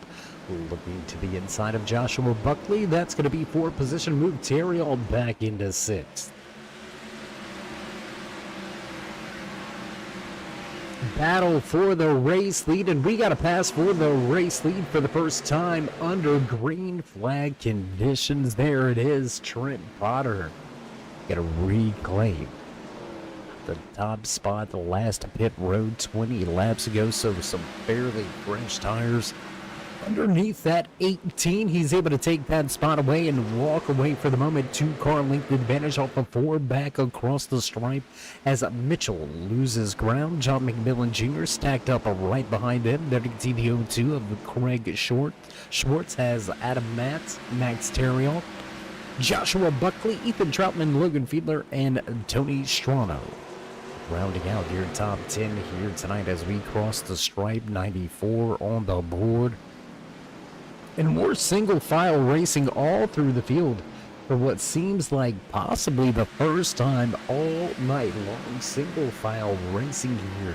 Looking to the inside of Joshua Buckley. That's going to be 4th position. Move Terriot back into 6th. Battle for the race lead, and we got a pass for the race lead for the first time under green flag conditions. There it is. Trent Potter got to reclaim the top spot. The last pit road 20 laps ago, so some fairly fresh tires underneath that 18. He's able to take that spot away and walk away for the moment. 2-car length advantage off of 4 back across the stripe as Mitchell loses ground. John McMillan Jr. stacked up right behind him. There you can see the 0-2 of Craig Schwartz has Adam Matz, Max Terriot, Joshua Buckley, Ethan Troutman, Logan Fiedler, and Tony Strano. Rounding out your top 10 here tonight as we cross the stripe. 94 on the board. And more single file racing all through the field for what seems like possibly the first time all night long. Single file racing here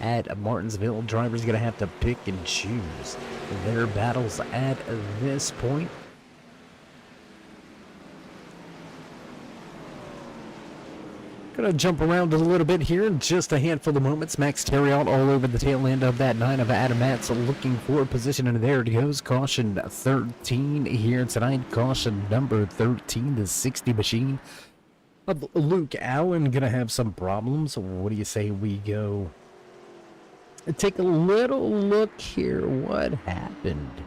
at Martinsville. Drivers going to have to pick and choose their battles at this point. Gonna jump around a little bit here in just a handful of moments. Max Terriot all over the tail end of that 9 of Adam Matz looking for a position, and there it goes. Caution 13 here tonight. Caution number 13, the 60 machine of Luke Allen gonna have some problems. What do you say we go take a little look here? What happened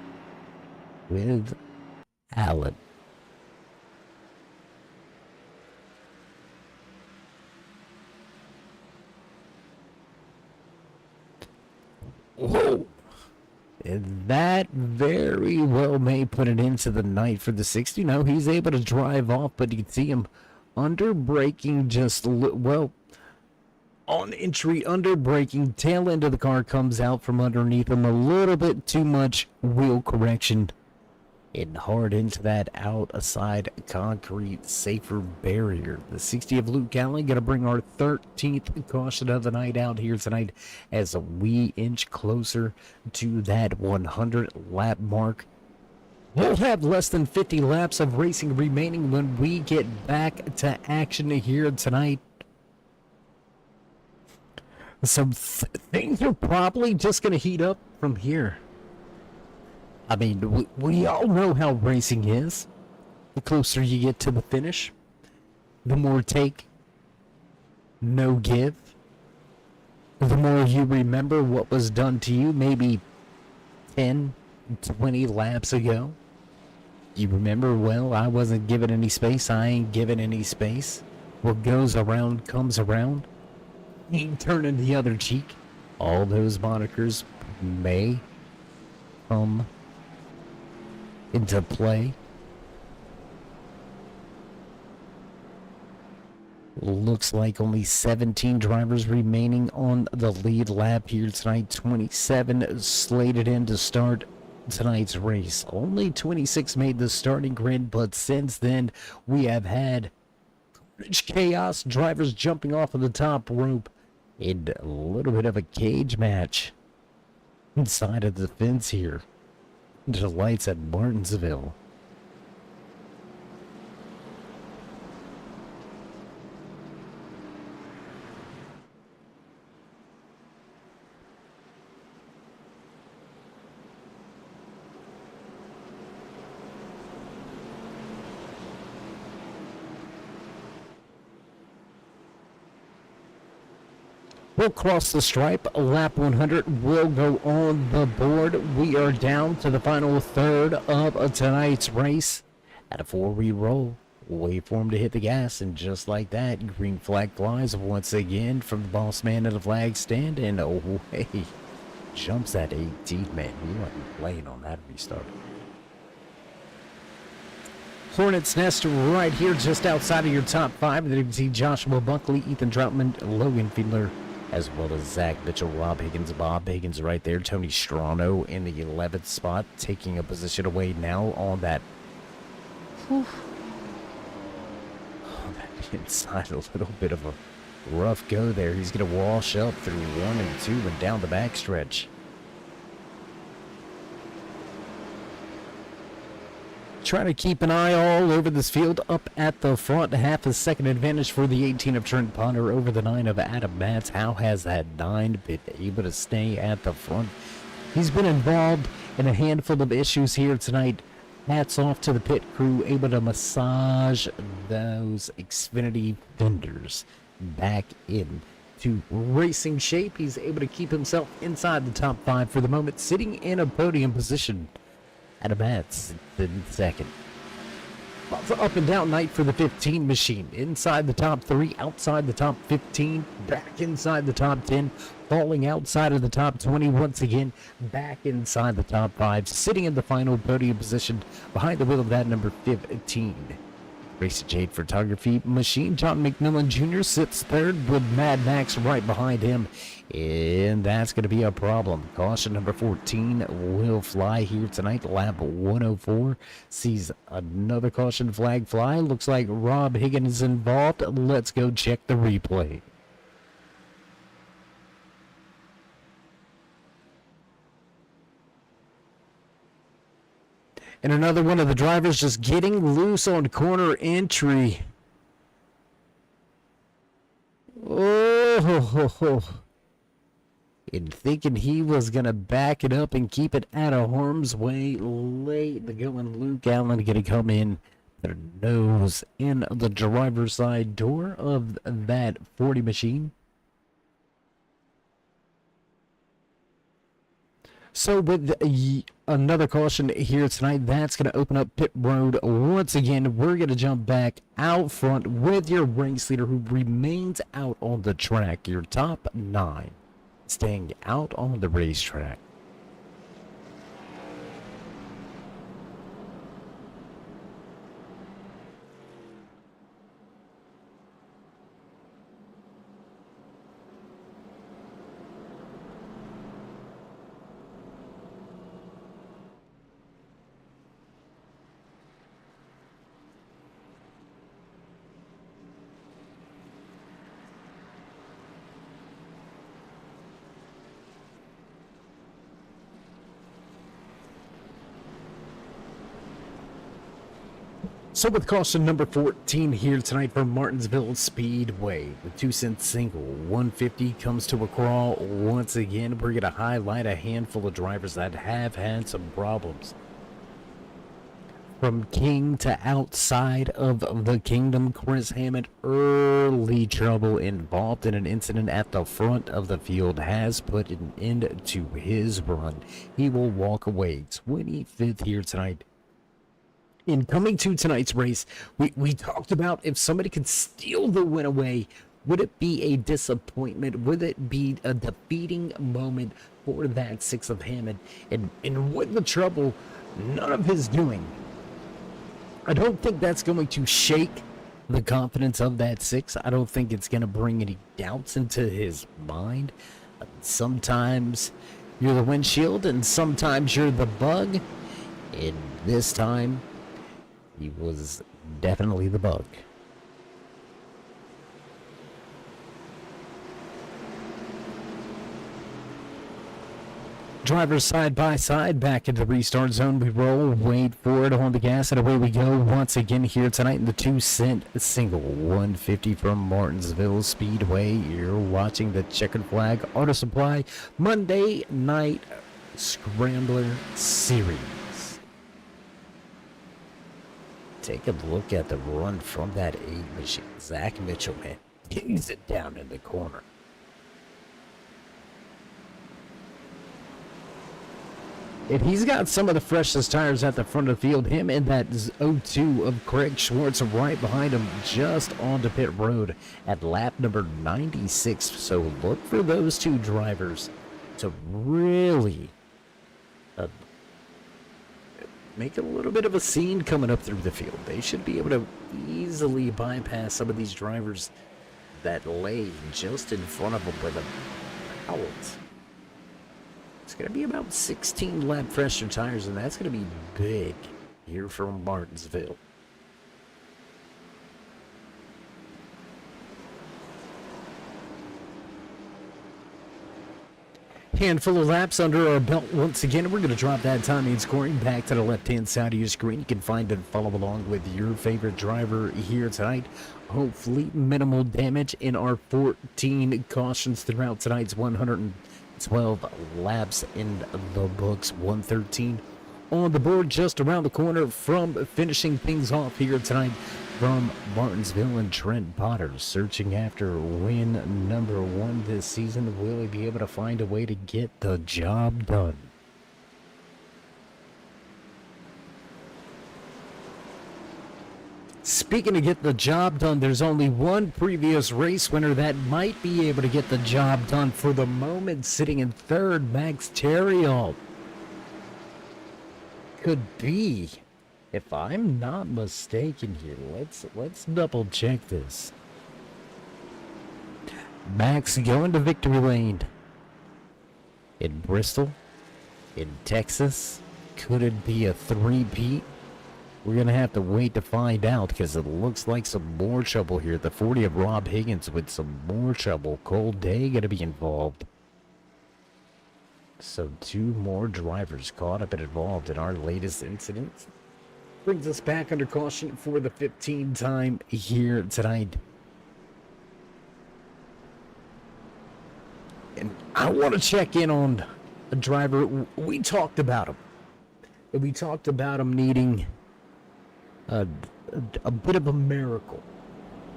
with Allen? Whoa. And that very well may put it into the night for the 60. No, he's able to drive off, but you can see him under braking just well on entry, under braking. Tail end of the car comes out from underneath him. A little bit too much wheel correction and hard into that outside concrete safer barrier. The 60 of Luke Allen going to bring our 13th caution of the night out here tonight as we inch closer to that 100 lap mark. We'll have less than 50 laps of racing remaining when we get back to action here tonight. So things are probably just going to heat up from here. I mean, we all know how racing is. The closer you get to the finish, the more take, no give. The more you remember what was done to you maybe 10, 20 laps ago. You remember, well, I wasn't given any space, I ain't given any space. What goes around comes around. Ain't turning the other cheek. All those monikers may come into play. Looks like only 17 drivers remaining on the lead lap here tonight. 27 slated in to start tonight's race. Only 26 made the starting grid, but since then we have had chaos, drivers jumping off of the top rope, and a little bit of a cage match inside of the fence here. The lights at Martinsville. We'll cross the stripe. Lap 100 will go on the board. We are down to the final third of tonight's race. At a 4 we roll. Wait for him to hit the gas, and just like that, green flag flies once again from the boss man at the flag stand, and away jumps that 18. Man, he wasn't playing on that restart. Hornet's Nest right here just outside of your top 5. Then you can see Joshua Buckley, Ethan Troutman, Logan Fiedler, as well as Zach Mitchell, Rob Higgins, Bob Higgins right there. Tony Strano in the 11th spot, taking a position away now on that. On that inside, a little bit of a rough go there. He's going to wash up through 1 and 2 and down the backstretch. Trying to keep an eye all over this field up at the front. Half a second advantage for the 18 of Trent Ponder over the 9 of Adam Matz. How has that 9 been able to stay at the front? He's been involved in a handful of issues here tonight. Hats off to the pit crew, able to massage those Xfinity fenders back into racing shape. He's able to keep himself inside the top 5 for the moment, sitting in a podium position. Adam Matz in second. Lots of up and down night for the 15 machine. Inside the top 3, outside the top 15, back inside the top 10, falling outside of the top 20 once again, back inside the top 5, sitting in the final podium position behind the wheel of that number 15. Race Jade Photography machine. John McMillan Jr. sits third with Mad Max right behind him. And that's going to be a problem. Caution number 14 will fly here tonight. Lap 104 sees another caution flag fly. Looks like Rob Higgins is involved. Let's go check the replay. And another one of the drivers just getting loose on corner entry. Oh, and thinking he was going to back it up and keep it out of harm's way. Late the going Luke Allen going to come in. Their nose in the driver's side door of that 40 machine. So with another caution here tonight, that's going to open up pit road once again. We're going to jump back out front with your race leader who remains out on the track. Your top 9 staying out on the racetrack. So with caution number 14 here tonight from Martinsville Speedway, the 2-cent single 150 comes to a crawl once again. We're going to highlight a handful of drivers that have had some problems. From king to outside of the kingdom, Chris Hammond, early trouble involved in an incident at the front of the field, has put an end to his run. He will walk away 25th here tonight. In coming to tonight's race, we talked about if somebody could steal the win away, would it be a disappointment? Would it be a defeating moment for that 6 of Hammond? And with the trouble, none of his doing, I don't think that's going to shake the confidence of that 6. I don't think it's going to bring any doubts into his mind. Sometimes you're the windshield and sometimes you're the bug. And this time, he was definitely the bug. Drivers side by side back into the restart zone. We roll, wait for it on the gas, and away we go once again here tonight in the 2-cent single 150 from Martinsville Speedway. You're watching the Checkered Flag Auto Supply Monday Night Scrambler Series. Take a look at the run from that 8 machine. Zach Mitchell, man, pings it down in the corner. And he's got some of the freshest tires at the front of the field. Him and that 02 of Craig Schwartz right behind him, just onto pit road at lap number 96. So look for those two drivers to really making a little bit of a scene coming up through the field. They should be able to easily bypass some of these drivers that lay just in front of them with a out. It's going to be about 16 lap pressure tires, and that's going to be big here from Martinsville. Handful of laps under our belt once again. We're going to drop that timing and scoring back to the left-hand side of your screen. You can find and follow along with your favorite driver here tonight. Hopefully minimal damage in our 14 cautions throughout tonight's 112 laps in the books. 113 on the board, just around the corner from finishing things off here tonight from Martinsville, and Trent Potter searching after win number 1 this season. Will he be able to find a way to get the job done? Speaking of get the job done, there's only one previous race winner that might be able to get the job done for the moment, sitting in third. Max Terriol could be, if I'm not mistaken here. Let's double check this. Max going to victory lane in Bristol, in Texas. Could it be a three-peat? We're going to have to wait to find out, because it looks like some more trouble here. The 40 of Rob Higgins with some more trouble. Cole Day going to be involved. So 2 more drivers caught up and involved in our latest incident. Brings us back under caution for the 15th time here tonight. And I want to check in on a driver. We talked about him. We talked about him needing a bit of a miracle,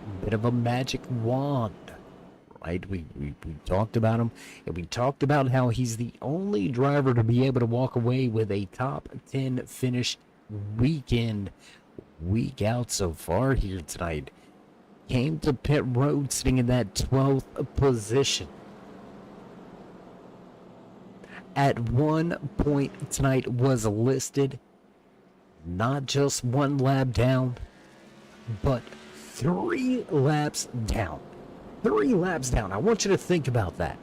a bit of a magic wand, right? We talked about him, and we talked about how he's the only driver to be able to walk away with a top 10 finish week out so far here tonight. Came to pit road sitting in that 12th position. At one point tonight was listed not just 1 lap down, but 3 laps down. 3 laps down. I want you to think about that.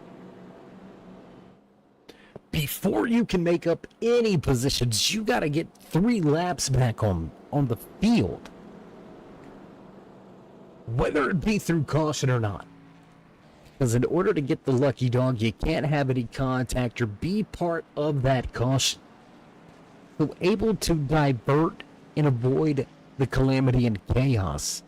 Before you can make up any positions, you got to get 3 laps back on the field, whether it be through caution or not. Because in order to get the lucky dog, you can't have any contact or be part of that caution. So able to divert and avoid the calamity and chaos.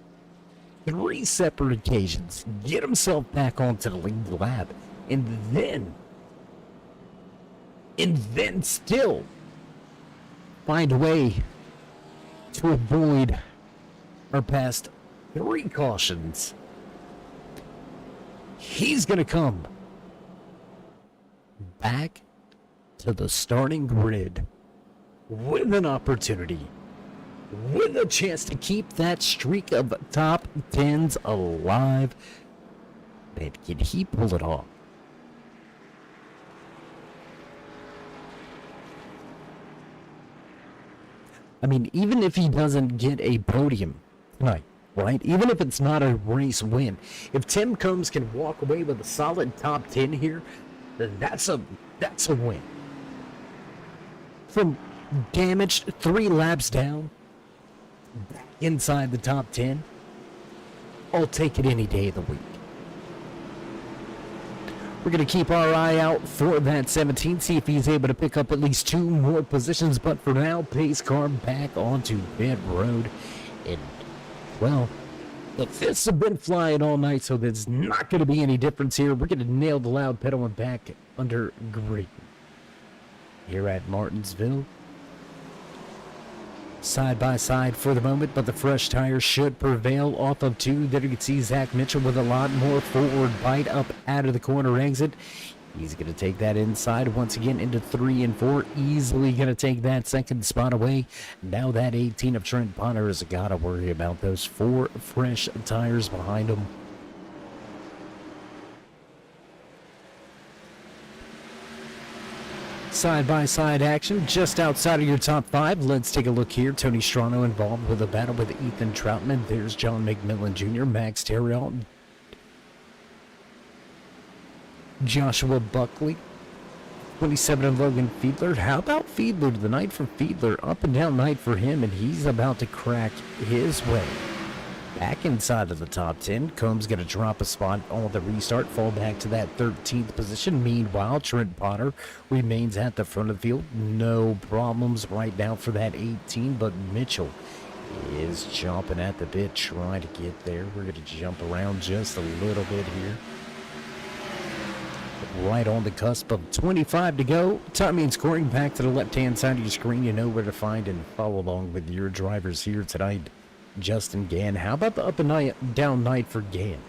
3 separate occasions. Get himself back onto the lead lap. And then still find a way to avoid our past 3 cautions. He's going to come back to the starting grid with an opportunity, with a chance to keep that streak of top 10s alive. Man, can he pull it off? I mean, even if he doesn't get a podium tonight, right? Even if it's not a race win, if Tim Combs can walk away with a solid top 10 here, then that's a win. From damaged 3 laps down, back inside the top 10, I'll take it any day of the week. We're going to keep our eye out for that 17, see if he's able to pick up at least 2 more positions. But for now, pace car back onto pit road. And, well, the fists have been flying all night, so there's not going to be any difference here. We're going to nail the loud pedal and back under green here at Martinsville. Side by side for the moment, but the fresh tires should prevail off of 2. There you can see Zach Mitchell with a lot more forward bite up out of the corner exit. He's going to take that inside once again into 3 and 4. Easily going to take that second spot away. Now that 18 of Trent Potter has got to worry about those 4 fresh tires behind him. side-by-side action just outside of your top five. Let's take a look here. Tony Strano involved with a battle with Ethan Troutman. There's John McMillan Jr., Max Terriot, Joshua Buckley, 27 of Logan Fiedler. How about Fiedler? The night for Fiedler, up and down night for him, and he's about to crack his way back inside of the top 10. Combs going to drop a spot on the restart, fall back to that 13th position. Meanwhile, Trent Potter remains at the front of the field. No problems right now for that 18, but Mitchell is chomping at the bit, trying to get there. We're going to jump around just a little bit here. Right on the cusp of 25 to go. Timing and scoring back to the left-hand side of your screen. You know where to find and follow along with your drivers here tonight. Justin Gann. How about the up and down night for Gann?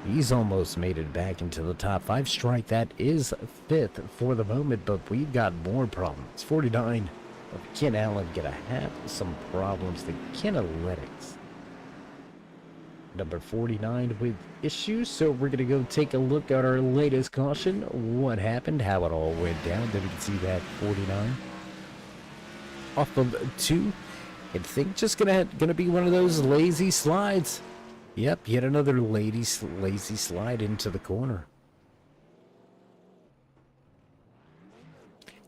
He's almost made it back into the top 5. Strike that is 5th for the moment, but we've got more problems. 49 of Ken Allen gonna have some problems. The Kineletics. Number 49 with issues, so we're gonna go take a look at our latest caution. What happened, how it all went down. Then we can see that 49 off of 2. I think just gonna be one of those lazy slides. Yep, yet another lazy slide into the corner.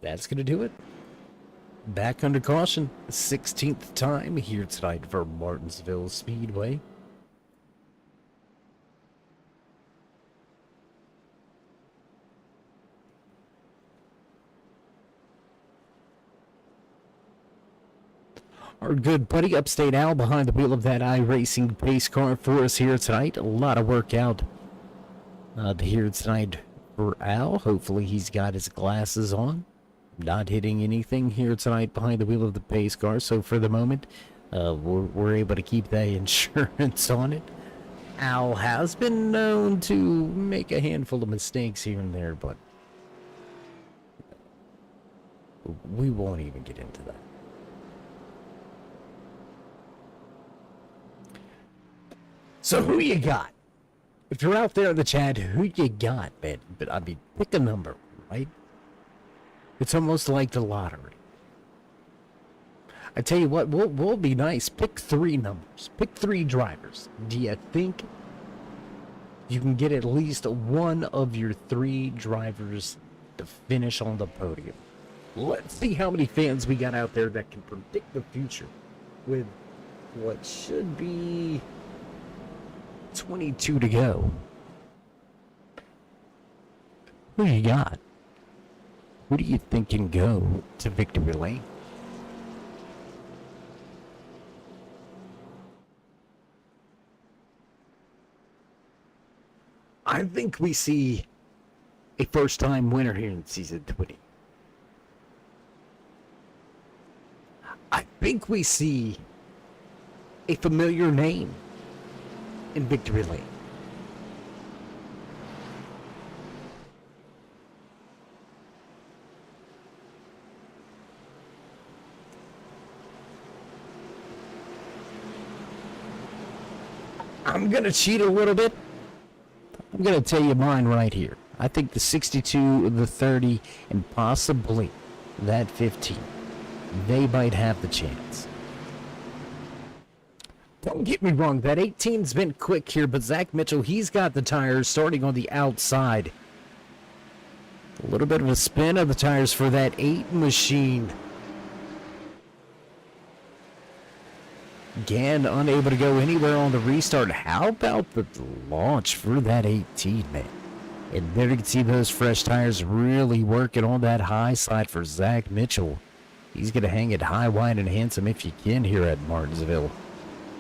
That's gonna do it. Back under caution, 16th time here tonight for Martinsville Speedway. Our good buddy Upstate Al behind the wheel of that iRacing pace car for us here tonight. A lot of work out here tonight for Al. Hopefully he's got his glasses on. Not hitting anything here tonight behind the wheel of the pace car. So for the moment, we're able to keep that insurance on it. Al has been known to make a handful of mistakes here and there, but we won't even get into that. So who you got? If you're out there in the chat, who you got, man? But I mean, pick a number, right? It's almost like the lottery. I tell you what, we'll be nice. Pick 3 numbers. Pick 3 drivers. Do you think you can get at least one of your 3 drivers to finish on the podium? Let's see how many fans we got out there that can predict the future with what should be 22 to go. Who you got? Who do you think can go to victory lane? I think we see a first-time winner here in season 20. I think we see a familiar name in victory lane. I'm gonna cheat a little bit. I'm gonna tell you mine right here. I think the 62, the 30, and possibly that 15, they might have the chance. Don't get me wrong, that 18's been quick here, but Zach Mitchell, he's got the tires starting on the outside. A little bit of a spin of the tires for that 8 machine. Gann unable to go anywhere on the restart. How about the launch for that 18, man? And there you can see those fresh tires really working on that high side for Zach Mitchell. He's going to hang it high, wide, and handsome if you can here at Martinsville.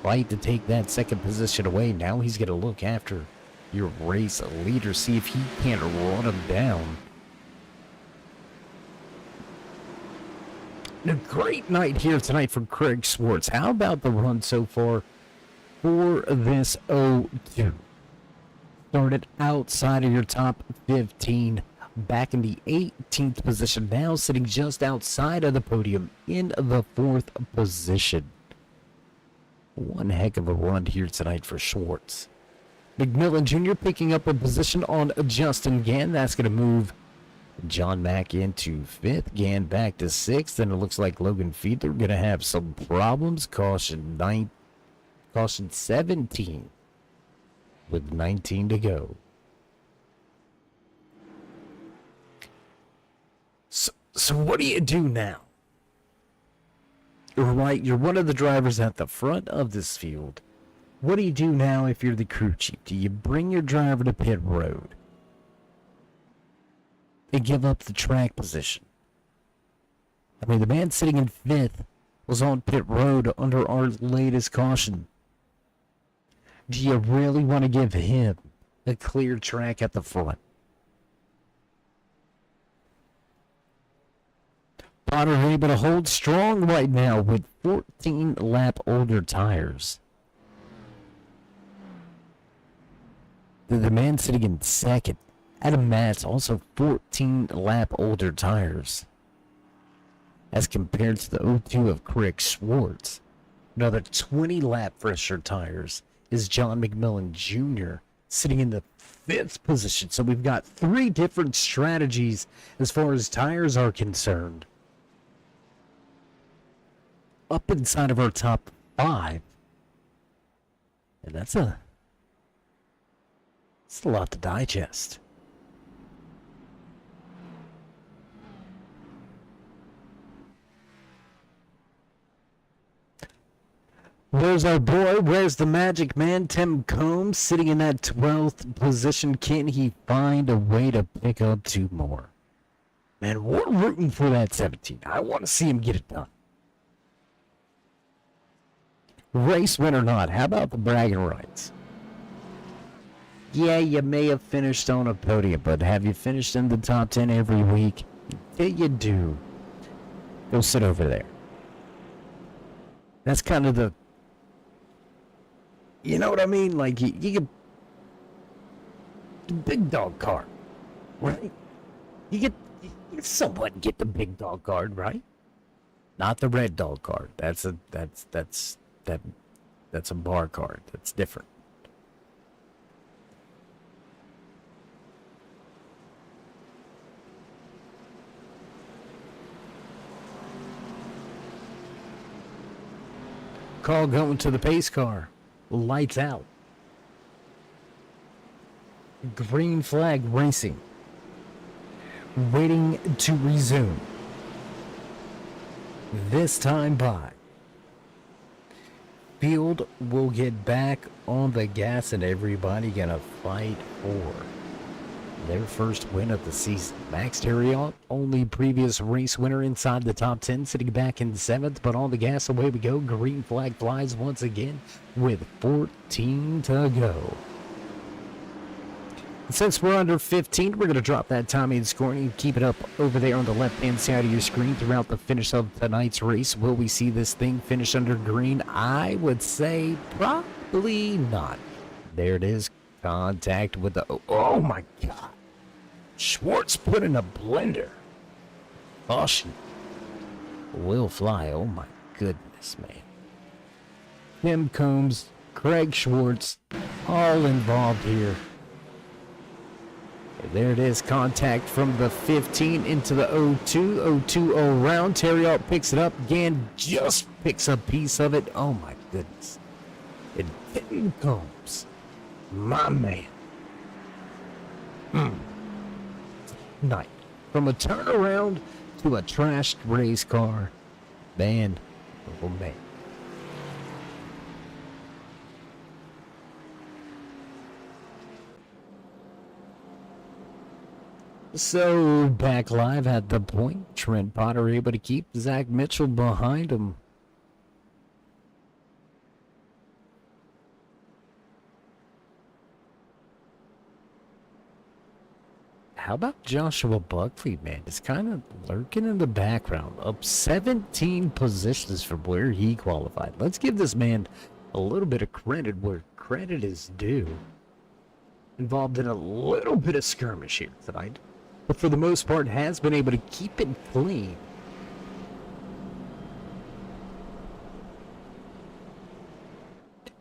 Fight to take that second position away. Now he's going to look after your race leader, see if he can't run him down. A great night here tonight from Craig Swartz. How about the run so far for this 02? Started outside of your top 15, back in the 18th position, now sitting just outside of the podium in the 4th position. One heck of a run here tonight for Schwartz. McMillan Jr. picking up a position on Justin Gann. That's going to move John Mack into 5th, Gann back to 6th, and it looks like Logan Fiedler going to have some problems. Caution 17 with 19 to go. So what do you do now? Right, you're one of the drivers at the front of this field. What do you do now if you're the crew chief? Do you bring your driver to pit road and give up the track position? I mean, the man sitting in 5th was on pit road under our latest caution. Do you really want to give him a clear track at the front? Potter able to hold strong right now with 14 lap older tires. The man sitting in 2nd, Adam Matz, also 14 lap older tires. As compared to the 02 of Craig Schwartz. Another 20 lap fresher tires is John McMillan Jr. sitting in the 5th position. So we've got 3 different strategies as far as tires are concerned. Up inside of our top 5. And that's a lot to digest. Where's our boy? Where's the magic man? Tim Combs sitting in that 12th position. Can he find a way to pick up 2 more? Man, we're rooting for that 17. I want to see him get it done. Race win or not, how about the bragging rights? Yeah, you may have finished on a podium, but have you finished in the top 10 every week? Yeah, you do. Go sit over there. That's kind of the... You know what I mean? Like, you get... The big dog card, right? You somewhat get the big dog card, right? Not the red dog card. That's a bar card. That's different. Call going to the pace car. Lights out. Green flag racing. Waiting to resume. This time by. Field will get back on the gas and everybody gonna fight for their first win of the season. Max Terriot, only previous race winner inside the top 10, sitting back in 7th, but on the gas, away we go. Green flag flies once again with 14 to go. And since we're under 15, we're going to drop that timing and scoring and keep it up over there on the left-hand side of your screen throughout the finish of tonight's race. Will we see this thing finish under green? I would say probably not. There it is. Contact with the... Oh, my God. Schwartz put in a blender. Caution. Will fly. Oh, my goodness, man. Tim Combs, Craig Schwartz, all involved here. There it is, contact from the 15 into the 02, 02 around. Terriot picks it up. Gann just picks a piece of it. Oh my goodness. It Combs. My man. Night. From a turnaround to a trashed race car. Man, oh man. So, back live at the point. Trent Potter able to keep Zach Mitchell behind him. How about Joshua Buckley, man? It's kind of lurking in the background. Up 17 positions from where he qualified. Let's give this man a little bit of credit where credit is due. Involved in a little bit of skirmish here tonight, but for the most part has been able to keep it clean.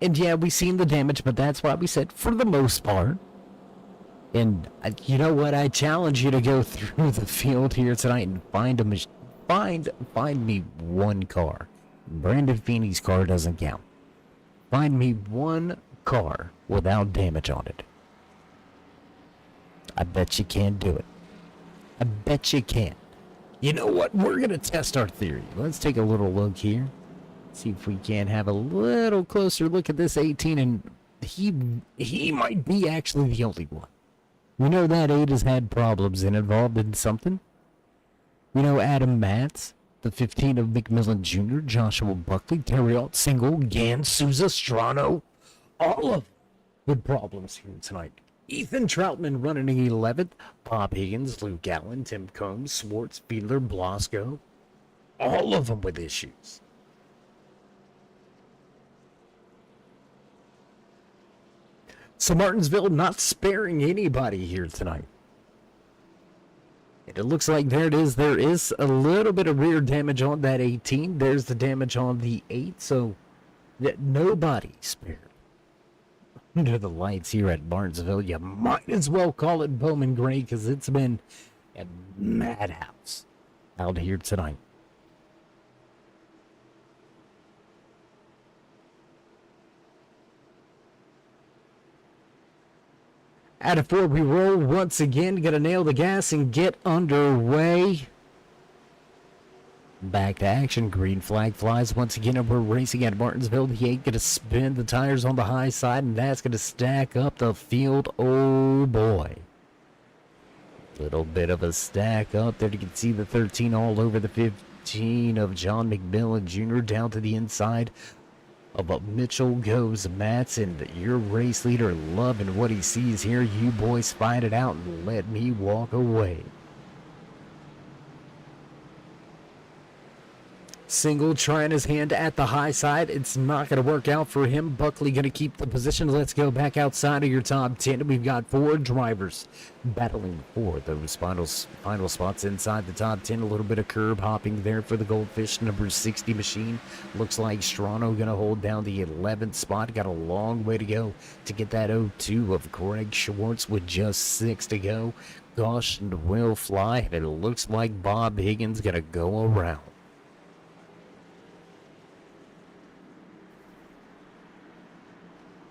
And yeah, we've seen the damage, but that's why we said for the most part. And you know what? I challenge you to go through the field here tonight and find find me one car. Brandon Feeney's car doesn't count. Find me one car without damage on it. I bet you can't do it. I bet you can't. You know what? We're going to test our theory. Let's take a little look here. See if we can have a little closer look at this 18, and he might be actually the only one. We know that 8 has had problems and involved in something. We know Adam Matz, the 15 of McMillan Jr., Joshua Buckley, Terriot Single, Gann, Souza, Strano, all of the problems here tonight. Ethan Troutman running in 11th, Bob Higgins, Luke Allen, Tim Combs, Swartz, Fiedler, Blasco, all of them with issues. So Martinsville not sparing anybody here tonight. And it looks like there it is. There is a little bit of rear damage on that 18. There's the damage on the 8. So that nobody spared. Under the lights here at Martinsville, you might as well call it Bowman Gray because it's been a madhouse out here tonight. Out of 4, we roll once again. Got to nail the gas and get underway. Back to action. Green flag flies once again, and we're racing at Martinsville. The 8 going to spin the tires on the high side, and that's going to stack up the field. Oh, boy. Little bit of a stack up there. You can see the 13 all over the 15 of John McMillan Jr. down to the inside. But Mitchell goes Matson, your race leader, loving what he sees here. You boys fight it out and let me walk away. Single trying his hand at the high side. It's not going to work out for him. Buckley going to keep the position. Let's go back outside of your top 10. We've got 4 drivers battling for those final spots inside the top 10. A little bit of curb hopping there for the Goldfish number 60 machine. Looks like Strano going to hold down the 11th spot. Got a long way to go to get that 02 of Greg Schwartz with just 6 to go. Caution will fly, and it looks like Bob Higgins going to go around.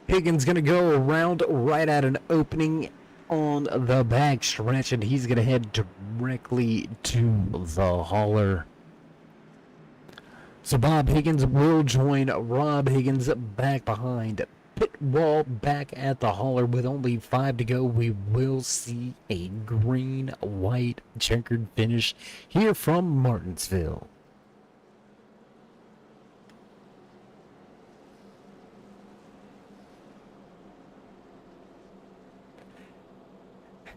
Higgins going to go around right at an opening on the back stretch, and he's going to head directly to the hauler. So Bob Higgins will join Rob Higgins back behind pit wall, back at the hauler with only 5 to go. We will see a green-white checkered finish here from Martinsville.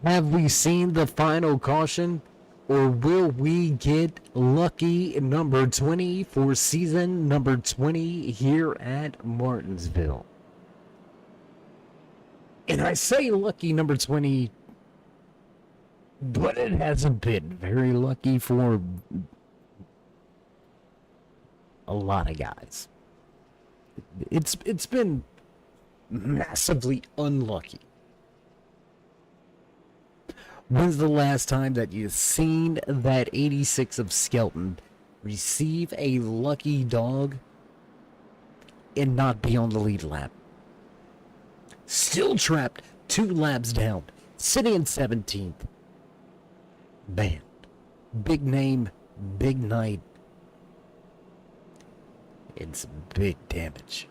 Have we seen the final caution, or will we get lucky number 20 for season number 20 here at Martinsville? And I say lucky number 20, but it hasn't been very lucky for a lot of guys. It's been massively unlucky. When's the last time that you've seen that 86 of Skelton receive a lucky dog and not be on the lead lap? Still trapped 2 laps down, sitting in 17th. Man, big name, big night. It's big damage.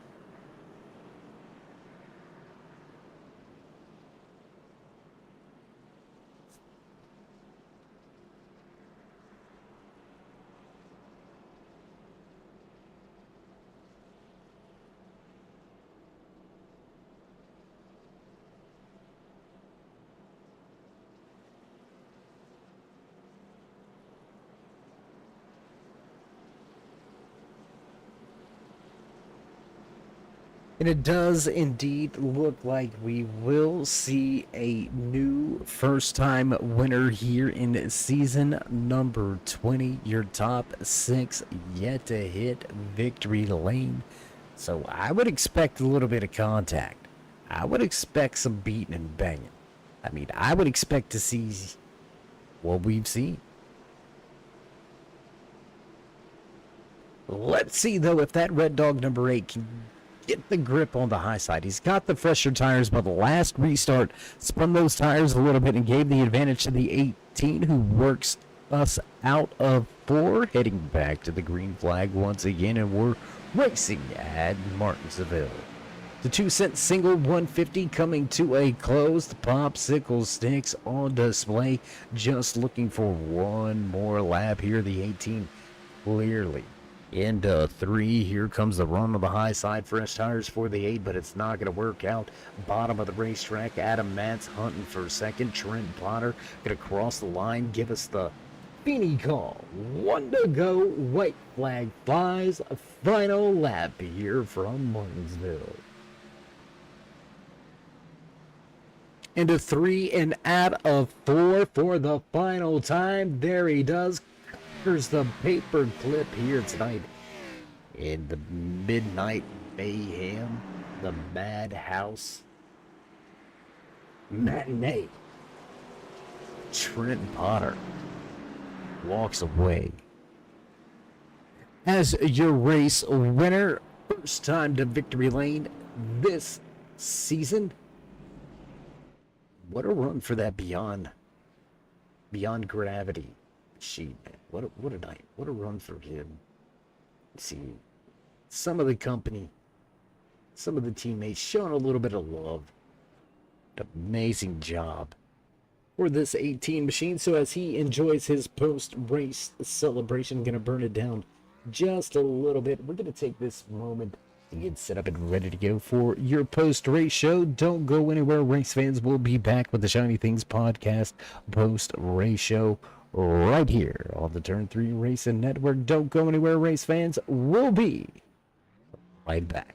And it does indeed look like we will see a new first-time winner here in season number 20. Your top 6 yet to hit victory lane. So I would expect a little bit of contact. I would expect some beating and banging. I mean, I would expect to see what we've seen. Let's see, though, if that Red Dog number 8 can get the grip on the high side. He's got the fresher tires, but the last restart spun those tires a little bit and gave the advantage to the 18, who works us out of 4, heading back to the green flag once again, and we're racing at Martinsville. The 2-cent single 150 coming to a close. The popsicle sticks on display, just looking for one more lap here. The 18 clearly into 3. Here comes the run on the high side. Fresh tires for the 8, but it's not going to work out. Bottom of the racetrack, Adam Matz hunting for second. Trent Potter going to cross the line, give us the Beanie call. 1 to go. White flag flies. A final lap here from Martinsville. Into 3 and out of 4 for the final time. There he does. Here's the paper clip here tonight in the Midnight Mayhem, the Madhouse Matinee. Trent Potter walks away as your race winner. First time to victory lane this season. What a run for that Beyond Gravity sheet. What a night. What a run for him. See, some of the company, some of the teammates showing a little bit of love. Amazing job for this 18 machine. So as he enjoys his post-race celebration, gonna burn it down just a little bit. We're gonna take this moment to get set up and ready to go for your post-race show. Don't go anywhere, race fans. We'll be back with the Shiny Things podcast post-race show right here on the Turn 3 Racing Network. Don't go anywhere, race fans. We'll be right back.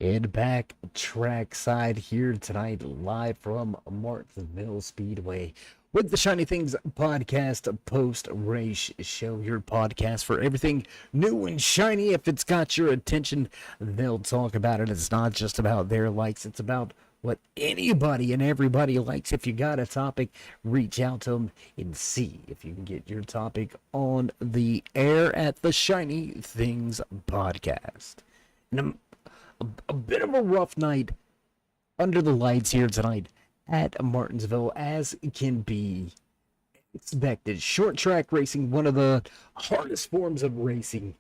And back trackside here tonight, live from Martinsville Speedway with the Shiny Things Podcast post-race show. Your podcast for everything new and shiny. If it's got your attention, they'll talk about it. It's not just about their likes. It's about what anybody and everybody likes. If you got a topic, reach out to them and see if you can get your topic on the air at the Shiny Things Podcast. And a bit of a rough night under the lights here tonight at Martinsville, as can be expected. Short track racing, one of the hardest forms of racing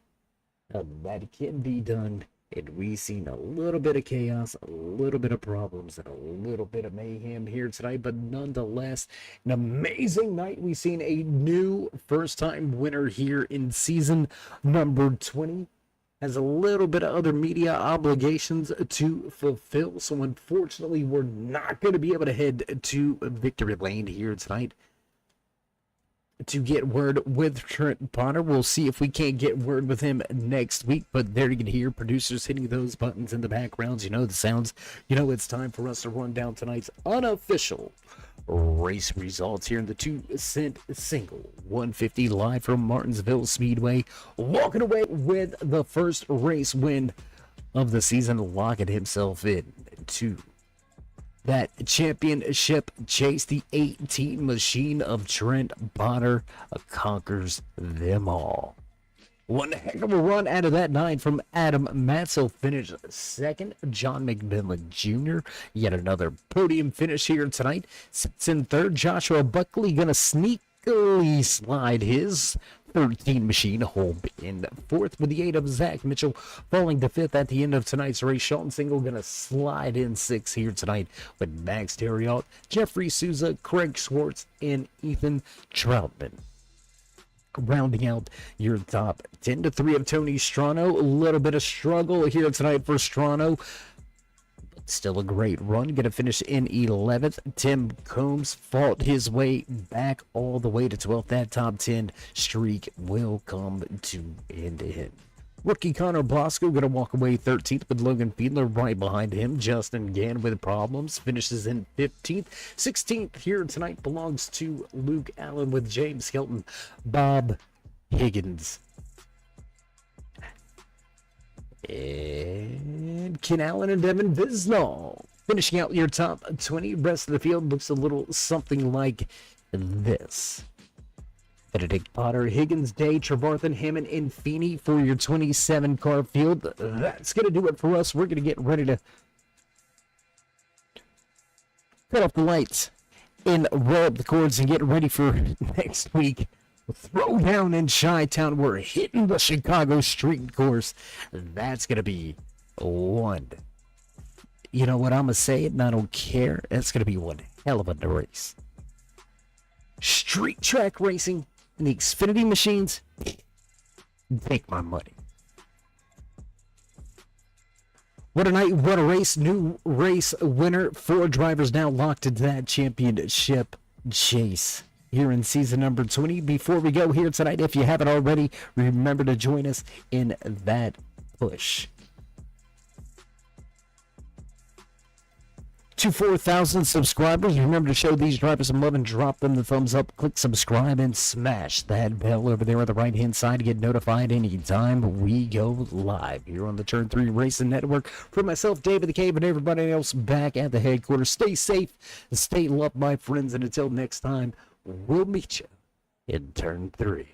that can be done. And we've seen a little bit of chaos, a little bit of problems, and a little bit of mayhem here tonight. But nonetheless, an amazing night. We've seen a new first-time winner here in season number 20. Has a little bit of other media obligations to fulfill. So unfortunately, we're not going to be able to head to Victory Lane here tonight to get word with Trent Potter. We'll see if we can't get word with him next week. But there you can hear producers hitting those buttons in the backgrounds. You know the sounds. You know it's time for us to run down tonight's unofficial race results here in the 2-cent single 150 live from Martinsville Speedway. Walking away with the first race win of the season, locking himself in to that championship chase. The 18 machine of Trent Potter conquers them all. One heck of a run out of that 9 from Adam Matzel, finished second. John McMillan Jr., yet another podium finish here tonight. Sits in third. Joshua Buckley gonna sneakily slide his 13 machine home in fourth, with the 8 of Zach Mitchell falling to fifth at the end of tonight's race. Shelton Single gonna slide in sixth here tonight with Max Terriot, Jeffrey Souza, Craig Schwartz, and Ethan Troutman rounding out your top 10. To 3 of Tony Strano. A little bit of struggle here tonight for Strano, but still a great run. Gonna finish in 11th. Tim Combs fought his way back all the way to 12th. That top 10 streak will come to an end. Rookie Connor Bosco gonna walk away 13th, with Logan Fiedler right behind him. Justin Gann with problems finishes in 15th. 16th here tonight belongs to Luke Allen, with James Hilton, Bob Higgins, and Ken Allen and Devin Visnall finishing out your top 20. Rest of the field looks a little something like this. Benedict Potter, Higgins, Day, Trevarthen, Hammond, and Feeney for your 27 car field. That's going to do it for us. We're going to get ready to cut off the lights and roll up the cords and get ready for next week. Throwdown in Chi-Town. We're hitting the Chicago street course. That's going to be one. You know what? I'm going to say it and I don't care. That's going to be one hell of a race. Street track racing and the Xfinity machines, take my money. What a night, what a race. New race winner. 4 drivers now locked into that championship chase here in season number 20. Before we go here tonight, if you haven't already, remember to join us in that push to 4,000 subscribers. Remember to show these drivers some love and drop them the thumbs up. Click subscribe and smash that bell over there on the right hand side to get notified anytime we go live here on the Turn 3 Racing Network. For myself, David the Cave, and everybody else back at the headquarters, stay safe, stay loved, my friends, and until next time, we'll meet you in Turn 3.